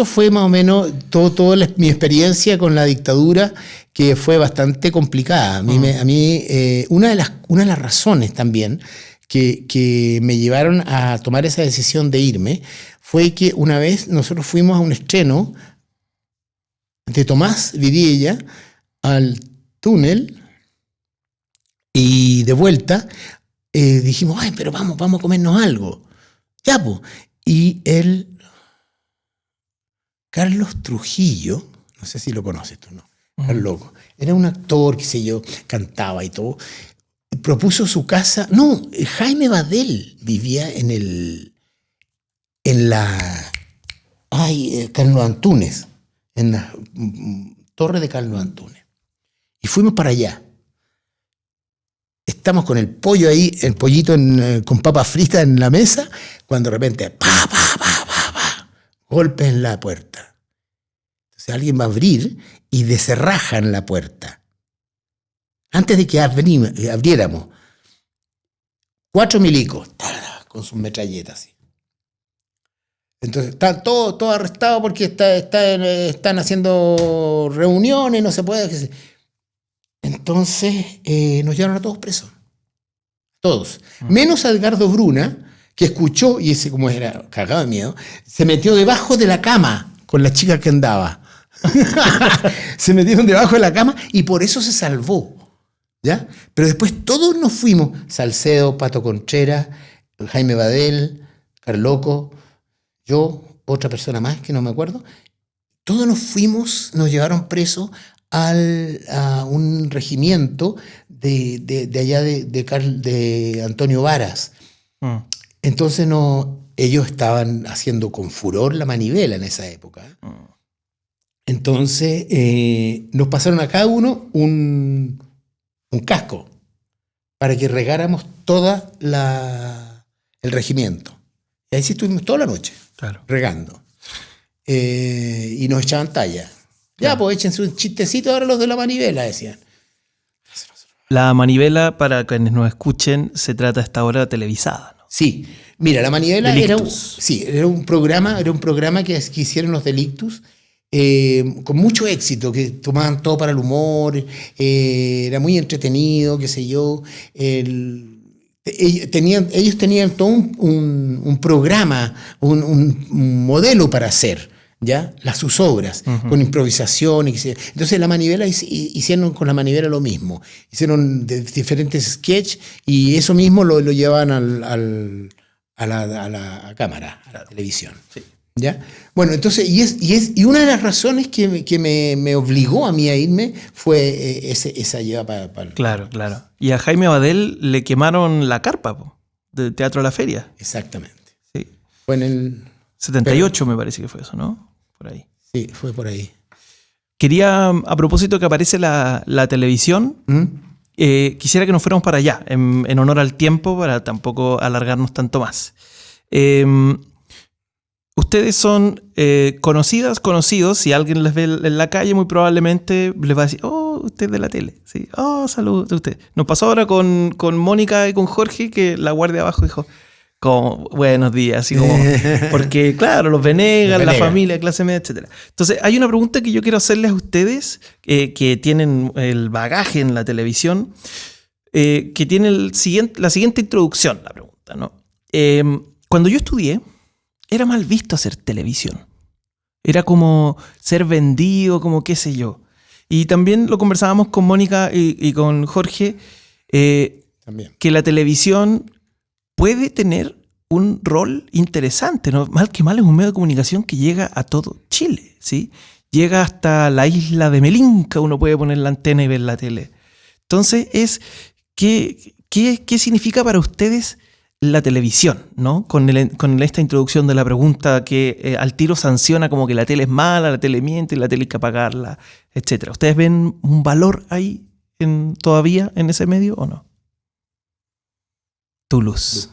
fue más o menos toda mi experiencia con la dictadura, que fue bastante complicada. A mí una de las razones también que me llevaron a tomar esa decisión de irme fue que una vez nosotros fuimos a un estreno de Tomás Vidiella al túnel, y de vuelta dijimos, pero vamos a comernos algo. Ya, pues. Y Carlos Trujillo, no sé si lo conoces tú, ¿no? Loco. Era un actor, qué sé yo, cantaba y todo. Propuso su casa. No, Jaime Badel vivía en Carlos Antunes, en la torre de Carlos Antunes. Y fuimos para allá. Estamos con el pollo ahí, el pollito con papa frita en la mesa, cuando de repente, golpes en la puerta. Entonces alguien va a abrir y descerrajan la puerta. Antes de que abriéramos, 4 milicos, con sus metralletas. ¿Sí? Entonces están todos arrestados porque están haciendo reuniones, no se puede... Entonces nos llevaron a todos presos. Todos. Menos a Edgardo Bruna, que escuchó, y ese, como era cagado de miedo, se metió debajo de la cama con la chica que andaba. Se metieron debajo de la cama y por eso se salvó. ¿ya? Pero después todos nos fuimos, Salcedo, Pato Contreras, Jaime Badel, Carloco, yo, otra persona más que no me acuerdo, todos nos fuimos, nos llevaron presos a un regimiento de allá de Antonio Varas. Entonces ellos estaban haciendo con furor la manivela en esa época. Entonces nos pasaron a cada uno un casco para que regáramos toda el regimiento. Y ahí sí estuvimos toda la noche, claro, regando. Y nos echaban talla. Ya, pues échense un chistecito ahora los de la manivela, decían. La manivela, para quienes nos escuchen, se trata a esta hora televisada, ¿no? Sí. Mira, la manivela era un programa que hicieron los Delictus, con mucho éxito, que tomaban todo para el humor, era muy entretenido, qué sé yo. Ellos tenían todo un programa, un modelo para hacer, ¿ya? Sus obras, con improvisación. Entonces la manivela hicieron con la manivela lo mismo. Hicieron diferentes sketches y eso mismo lo llevaban a la cámara, a la televisión. Sí. ¿Ya? Bueno, entonces, y una de las razones que me obligó a mí a irme fue esa lleva para... Claro. Y a Jaime Badel le quemaron la carpa del Teatro de la Feria. Exactamente. Sí. Fue en el... 78 me parece que fue eso, ¿no? Por ahí. Sí, fue por ahí. Quería, a propósito que aparece la televisión, quisiera que nos fuéramos para allá, en honor al tiempo, para tampoco alargarnos tanto más. Ustedes son conocidos, si alguien les ve en la calle, muy probablemente les va a decir, oh, usted es de la tele. Sí. Oh, saludos a usted. Nos pasó ahora con Mónica y con Jorge, que la guardia abajo dijo, como, buenos días, así como, porque claro, los Venegas, la familia, clase media, etc. Entonces, hay una pregunta que yo quiero hacerles a ustedes, que tienen el bagaje en la televisión, que tiene la siguiente introducción, la pregunta, ¿no? Cuando yo estudié, era mal visto hacer televisión. Era como ser vendido, como qué sé yo. Y también lo conversábamos con Mónica y con Jorge, que la televisión puede tener un rol interesante, ¿no? Mal que mal es un medio de comunicación que llega a todo Chile, ¿sí? Llega hasta la isla de Melinca, uno puede poner la antena y ver la tele. Entonces, ¿qué significa para ustedes la televisión, ¿no? Con esta introducción de la pregunta que al tiro sanciona como que la tele es mala, la tele miente, la tele hay que apagarla, etc. ¿Ustedes ven un valor ahí todavía en ese medio o no? Tu luz.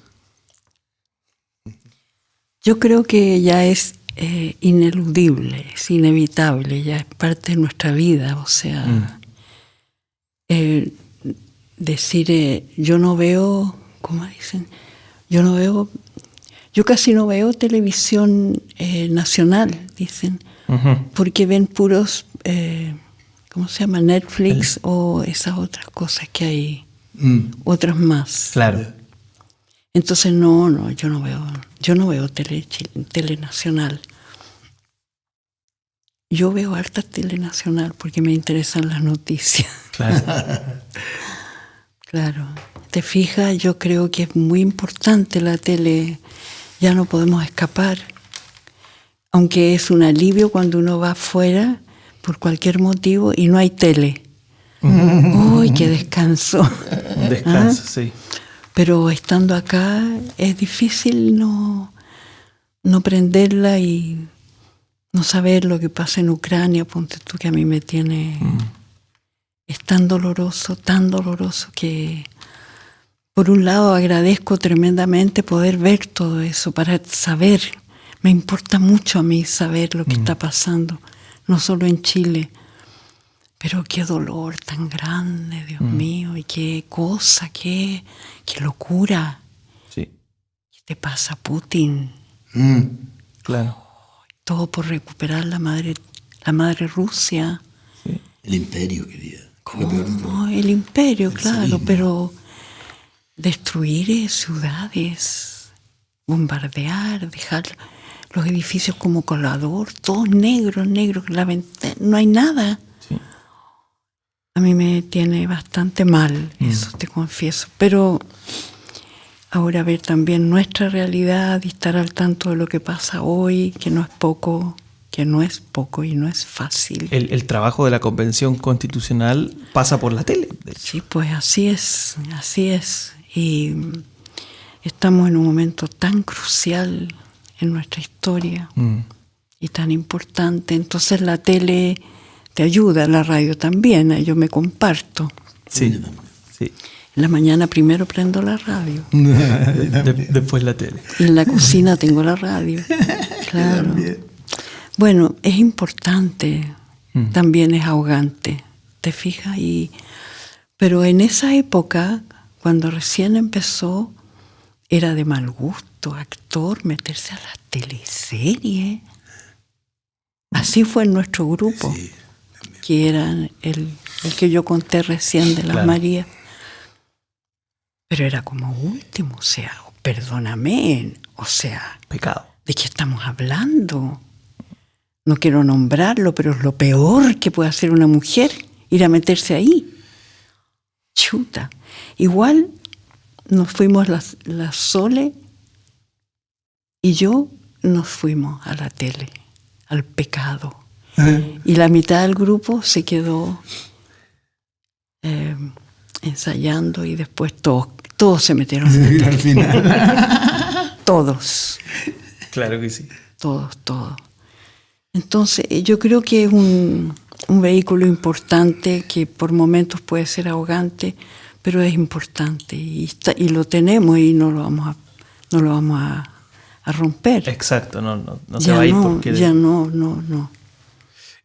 Yo creo que ya es ineludible, es inevitable, ya es parte de nuestra vida. O sea, decir, yo no veo, ¿cómo dicen? Yo casi no veo televisión nacional, dicen, porque ven puros, ¿cómo se llama? Netflix o esas otras cosas que hay, otras más. Claro. Entonces no, yo no veo tele nacional. Yo veo harta tele nacional porque me interesan las noticias. Claro. Claro. Te fijas, yo creo que es muy importante la tele. Ya no podemos escapar. Aunque es un alivio cuando uno va afuera por cualquier motivo y no hay tele. ¡Uy, qué descanso! Descanso, sí. Pero estando acá es difícil no prenderla y no saber lo que pasa en Ucrania. Ponte tú que a mí me tiene... Es tan doloroso que por un lado agradezco tremendamente poder ver todo eso, para saber. Me importa mucho a mí saber lo que está pasando, no solo en Chile. Pero qué dolor tan grande, Dios mío, y qué cosa, qué locura. Sí. ¿Qué te pasa a Putin? Claro. Todo por recuperar la madre Rusia. Sí. El imperio, querida. ¿Cómo? El imperio, claro, pero destruir ciudades, bombardear, dejar los edificios como colador, todos negros, la ventana, no hay nada. Sí. A mí me tiene bastante mal, eso te confieso. Pero ahora ver también nuestra realidad y estar al tanto de lo que pasa hoy, que no es poco y no es fácil. El trabajo de la Convención Constitucional pasa por la tele. Sí, pues así es. Y estamos en un momento tan crucial en nuestra historia y tan importante. Entonces la tele te ayuda, la radio también, yo me comparto. Sí. En la mañana primero prendo la radio. Después la tele. Y en la cocina tengo la radio. Claro. Bueno, es importante, también es ahogante, ¿te fijas? Pero en esa época, cuando recién empezó, era de mal gusto, actor, meterse a las teleseries. Así fue en nuestro grupo, que era el que yo conté recién de las Marías. Pero era como último, o sea, perdóname, o sea, pecado. ¿De qué estamos hablando? No quiero nombrarlo, pero es lo peor que puede hacer una mujer, ir a meterse ahí. Chuta. Igual nos fuimos la Sole y yo nos fuimos a la tele, al pecado. Y la mitad del grupo se quedó ensayando y después todos se metieron al final. Todos. Claro que sí. Todos. Entonces, yo creo que es un vehículo importante que por momentos puede ser ahogante, pero es importante y lo tenemos y no lo vamos a romper. Exacto, no se va a ir porque... Ya no.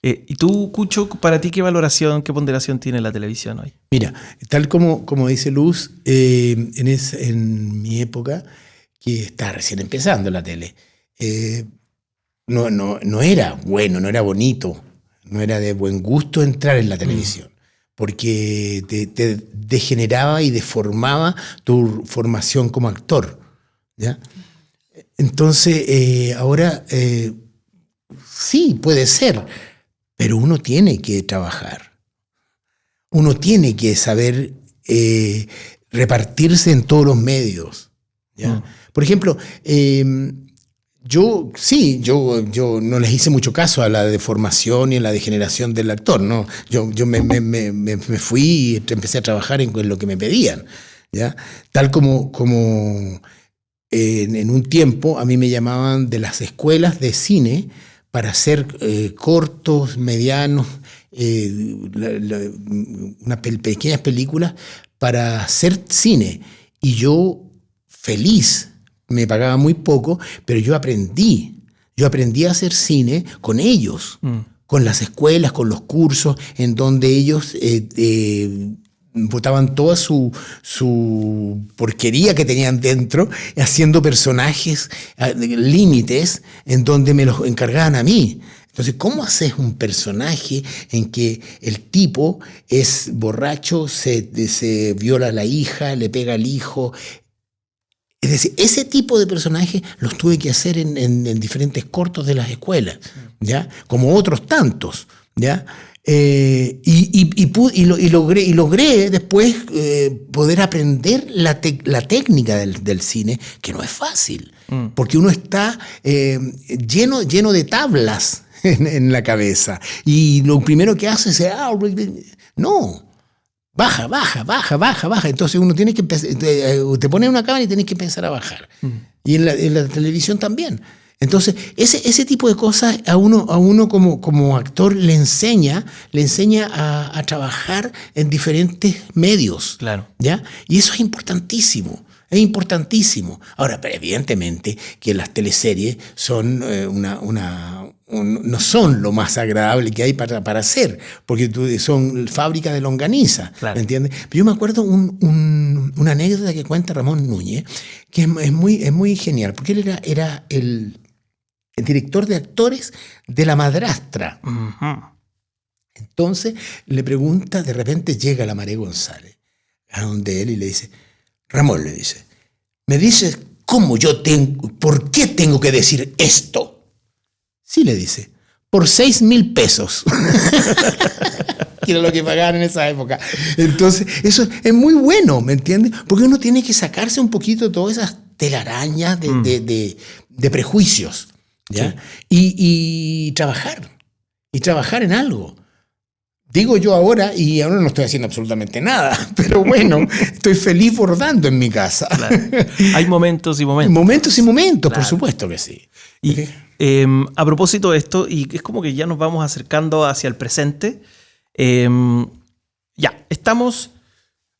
¿Y tú, Cucho, para ti qué valoración, qué ponderación tiene la televisión hoy? Mira, tal como dice Luz, en mi época, que está recién empezando la tele, no era bueno, no era bonito, no era de buen gusto entrar en la televisión, porque te degeneraba y deformaba tu formación como actor, ¿ya? Entonces, ahora sí, puede ser, pero uno tiene que trabajar. Uno tiene que saber repartirse en todos los medios, ¿ya? Por ejemplo, yo no les hice mucho caso a la deformación y a la degeneración del actor, ¿no? Yo me fui y empecé a trabajar en lo que me pedían, ¿ya? Tal como en un tiempo a mí me llamaban de las escuelas de cine para hacer cortos, medianos, pequeñas películas para hacer cine. Y yo, feliz, me pagaba muy poco, pero yo aprendí a hacer cine con ellos, con las escuelas, con los cursos, en donde ellos botaban toda su porquería que tenían dentro, haciendo personajes límites en donde me los encargaban a mí. Entonces, ¿cómo haces un personaje en que el tipo es borracho, se viola a la hija, le pega al hijo? Es decir, ese tipo de personajes los tuve que hacer en diferentes cortos de las escuelas, ¿ya? Como otros tantos, ¿ya? Logré después poder aprender la técnica del cine, que no es fácil, porque uno está lleno de tablas en la cabeza, y lo primero que hace es no, baja. Entonces uno tiene que empezar, te pone una cámara y tienes que empezar a bajar. Y en la televisión también. Entonces, ese tipo de cosas a uno como actor le enseña a trabajar en diferentes medios. Claro. ¿Ya? Y eso es importantísimo. Es importantísimo. Ahora, pero evidentemente que las teleseries son no son lo más agradable que hay para hacer, porque son fábrica de longaniza, claro. ¿Me entiendes? Pero yo me acuerdo una anécdota que cuenta Ramón Núñez, que es muy genial, porque él era el director de actores de La Madrastra. Uh-huh. Entonces le pregunta, de repente llega la Maré González a donde él y le dice: Ramón, le dice, ¿me dices por qué tengo que decir esto? Sí, le dice, por 6,000 pesos. que era lo que pagaban en esa época. Entonces, eso es muy bueno, ¿me entiendes? Porque uno tiene que sacarse un poquito todas esas telarañas de prejuicios, ¿ya? Sí. Y trabajar en algo. Digo yo ahora, y ahora no estoy haciendo absolutamente nada, pero bueno, estoy feliz bordando en mi casa. Claro. Hay momentos y momentos. Momentos y momentos, claro. Por supuesto que sí. Y a propósito de esto, y es como que ya nos vamos acercando hacia el presente, ya, estamos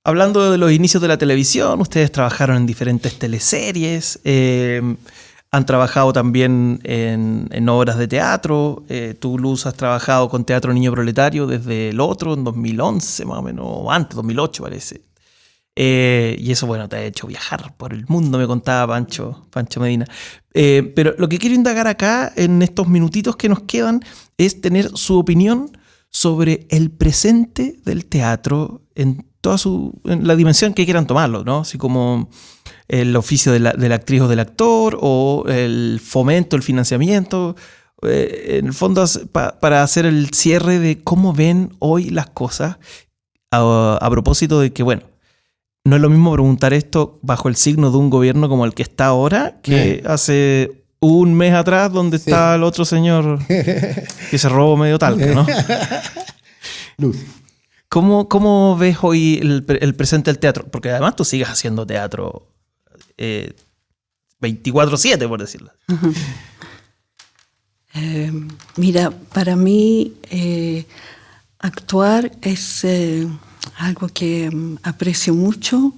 hablando de los inicios de la televisión, ustedes trabajaron en diferentes teleseries, han trabajado también en obras de teatro. Tú, Luz, has trabajado con Teatro Niño Proletario desde el otro, en 2011 más o menos, o antes, 2008 parece. Y eso, bueno, te ha hecho viajar por el mundo, me contaba Pancho Medina. Pero lo que quiero indagar acá, en estos minutitos que nos quedan, es tener su opinión sobre el presente del teatro en toda en la dimensión que quieran tomarlo, ¿no? Así como el oficio de la actriz o del actor, o el fomento, el financiamiento, en el fondo para hacer el cierre de cómo ven hoy las cosas, a propósito de que, bueno, no es lo mismo preguntar esto bajo el signo de un gobierno como el que está ahora, que hace un mes atrás, donde está el otro señor que se robó medio talco, ¿no? Luz. ¿Cómo ves hoy el presente del teatro? Porque además tú sigues haciendo teatro 24/7, por decirlo. Uh-huh. Mira, para mí actuar es algo que aprecio mucho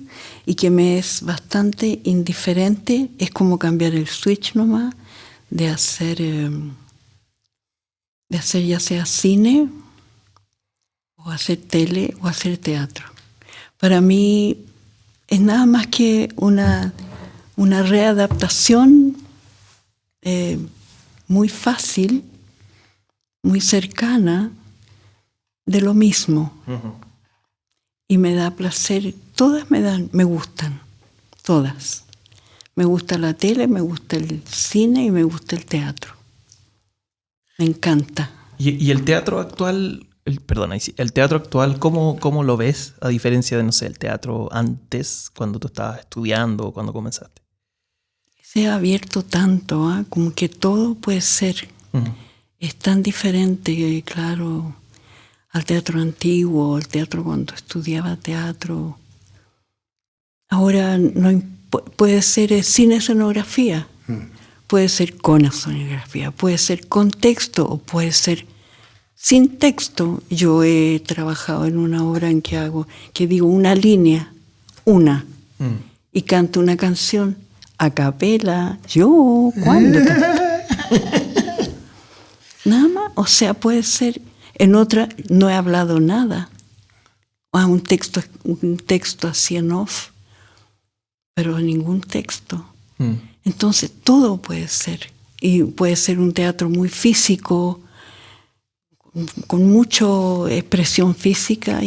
y que me es bastante indiferente. Es como cambiar el switch nomás de hacer ya sea cine o hacer tele o hacer teatro. Para mí es nada más que una readaptación muy fácil, muy cercana de lo mismo. Uh-huh. Y me da placer, todas me gustan, todas. Me gusta la tele, me gusta el cine y me gusta el teatro. Me encanta. ¿Y el teatro actual, el teatro actual, cómo lo ves? A diferencia de, no sé, el teatro antes, cuando tú estabas estudiando o cuando comenzaste. Se ha abierto tanto, como que todo puede ser. Uh-huh. Es tan diferente, claro, al teatro antiguo, al teatro cuando estudiaba teatro. Ahora puede ser sin escenografía, puede ser con escenografía, puede ser con texto o puede ser sin texto. Yo he trabajado en una obra en que digo una línea, y canto una canción a capela. ¿Cuándo? Nada más, o sea, puede ser. En otra no he hablado nada. Un texto así en off, pero ningún texto. Entonces todo puede ser. Y puede ser un teatro muy físico, con mucha expresión física,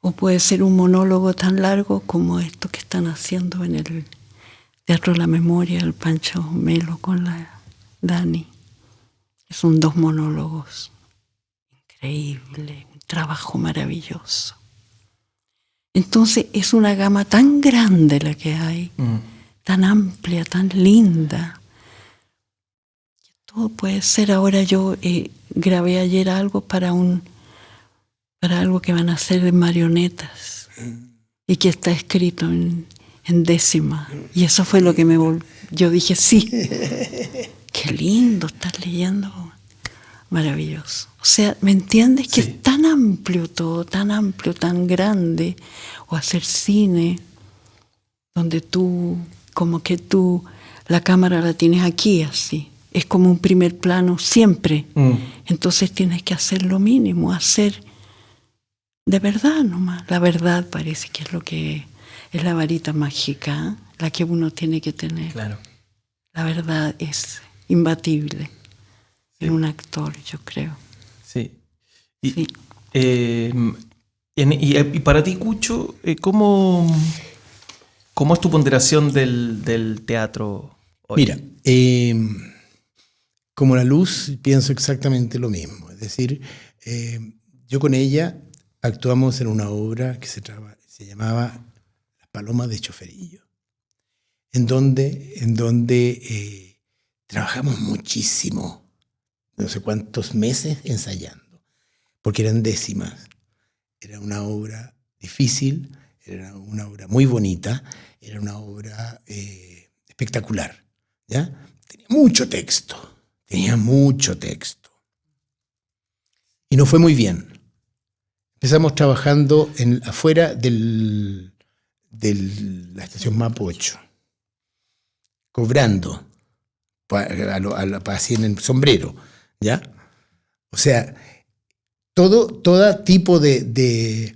o puede ser un monólogo tan largo como esto que están haciendo en el Teatro de la Memoria, el Pancho Melo con la Dani. Son 2 monólogos. Increíble, un trabajo maravilloso. Entonces es una gama tan grande la que hay, tan amplia, tan linda. Todo puede ser. Ahora yo grabé ayer algo para algo que van a hacer de marionetas y que está escrito en décima. Y eso fue lo que yo dije, sí, qué lindo estar leyendo. Maravilloso. O sea, ¿me entiendes? Que es tan amplio todo, tan grande. O hacer cine, donde la cámara la tienes aquí así. Es como un primer plano siempre. Entonces tienes que hacer lo mínimo, hacer de verdad nomás. La verdad parece que es lo que es la varita mágica, la que uno tiene que tener. Claro. La verdad es imbatible. En un actor, yo creo. Sí. Y para ti, Cucho, ¿cómo es tu ponderación del teatro hoy? Mira, como la Luz, pienso exactamente lo mismo. Es decir, yo con ella actuamos en una obra que se llamaba Las Palomas de Choferillo, en donde trabajamos muchísimo, no sé cuántos meses ensayando, porque eran décimas. Era una obra difícil, era una obra muy bonita, era una obra espectacular, ¿ya? Tenía mucho texto. Y nos fue muy bien. Empezamos trabajando afuera de la estación Mapocho, cobrando así en el sombrero, ¿ya? O sea, todo tipo de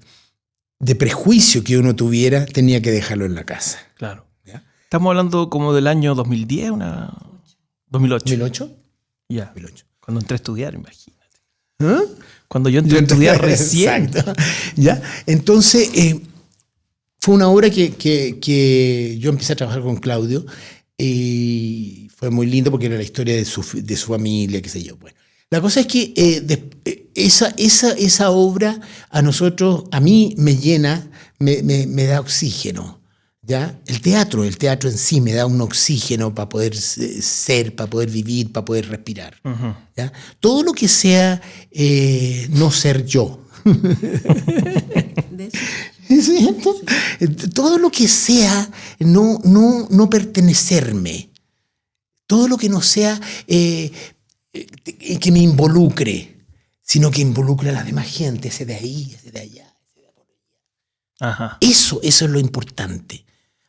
prejuicio que uno tuviera tenía que dejarlo en la casa. Claro. ¿Ya? Estamos hablando como del año 2010, 2008. ¿2008? Ya. 2008. Cuando entré a estudiar, imagínate. ¿Ah? Cuando yo entré a estudiar recién. Exacto. ¿Ya? Entonces, fue una obra que yo empecé a trabajar con Claudio y fue muy lindo porque era la historia de su familia, qué sé yo. Bueno, la cosa es que esa obra a mí me llena, me da oxígeno. ¿Ya? El teatro en sí me da un oxígeno para poder ser, para poder vivir, para poder respirar. Uh-huh. ¿Ya? Todo lo que sea no ser yo. ¿Cierto? Sí. Todo lo que sea no pertenecerme. Todo lo que no sea que me involucre, sino que involucre a la demás gente, ese de ahí, ese de allá. Ajá. Eso es lo importante.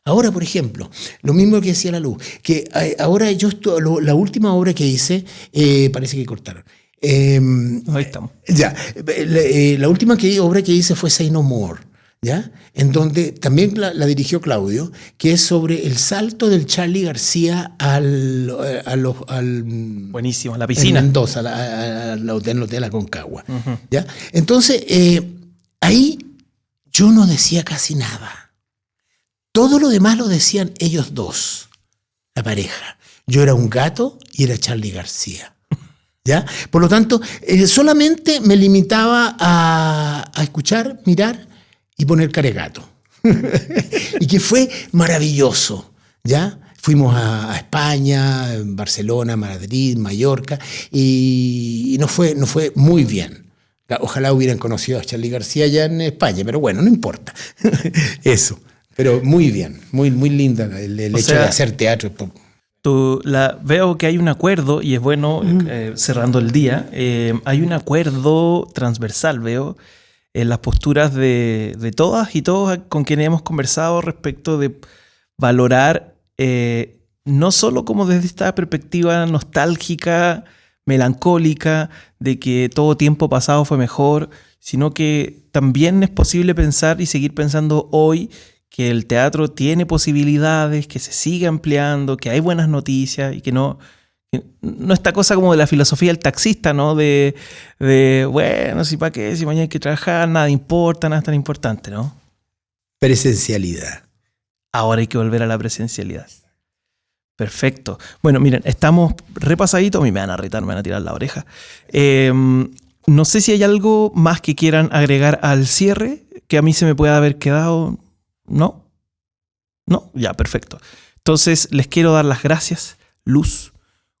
Ahora, por ejemplo, lo mismo que decía la Luz, que ahora la última obra que hice, parece que cortaron. Ahí estamos. Ya, la última obra que hice fue Say No More, ¿ya? En donde también la dirigió Claudio, que es sobre el salto del Charly García al buenísimo, a la piscina. En Mendoza, al hotel Aconcagua. Uh-huh. ¿Ya? Entonces, ahí yo no decía casi nada. Todo lo demás lo decían ellos dos, la pareja. Yo era un gato y era Charly García. ¿Ya? Por lo tanto, solamente me limitaba a escuchar, mirar y poner cara de gato. Y que fue maravilloso. ¿Ya? Fuimos a España, Barcelona, Madrid, Mallorca, y nos fue muy bien. Ojalá hubieran conocido a Charly García allá en España, pero bueno, no importa. Eso. Pero muy bien, muy linda el hecho de hacer teatro. Veo que hay un acuerdo, y es bueno, cerrando el día, hay un acuerdo transversal, veo, en las posturas de todas y todos con quienes hemos conversado respecto de valorar, no solo como desde esta perspectiva nostálgica, melancólica, de que todo tiempo pasado fue mejor, sino que también es posible pensar y seguir pensando hoy que el teatro tiene posibilidades, que se sigue ampliando, que hay buenas noticias y que no esta cosa como de la filosofía del taxista, ¿no? De bueno, si para qué, si mañana hay que trabajar, nada importa, nada es tan importante, ¿no? Presencialidad. Ahora hay que volver a la presencialidad. Perfecto. Bueno, miren, estamos repasaditos, a mí me van a retar, me van a tirar la oreja. No sé si hay algo más que quieran agregar al cierre, que a mí se me pueda haber quedado. ¿No? ¿No? Ya, perfecto. Entonces, les quiero dar las gracias, Luz,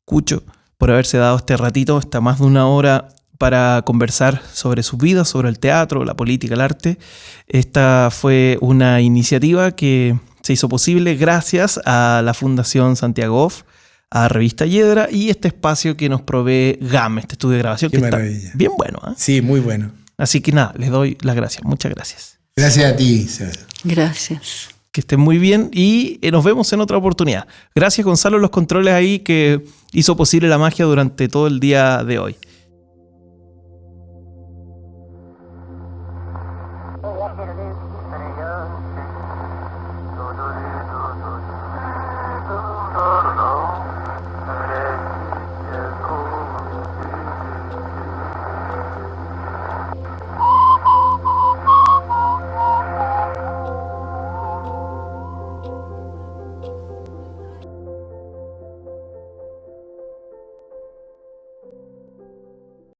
Cucho, por haberse dado este ratito, hasta más de una hora, para conversar sobre sus vidas, sobre el teatro, la política, el arte. Esta fue una iniciativa que se hizo posible gracias a la Fundación Santiago Off, a Revista Yedra y este espacio que nos provee GAM, este estudio de grabación. Qué que maravilla. Está bien bueno, ¿eh? Sí, muy bueno. Así que nada, les doy las gracias. Muchas gracias. Gracias a ti, Seba. Gracias. Que estén muy bien y nos vemos en otra oportunidad. Gracias, Gonzalo, los controles ahí que hizo posible la magia durante todo el día de hoy.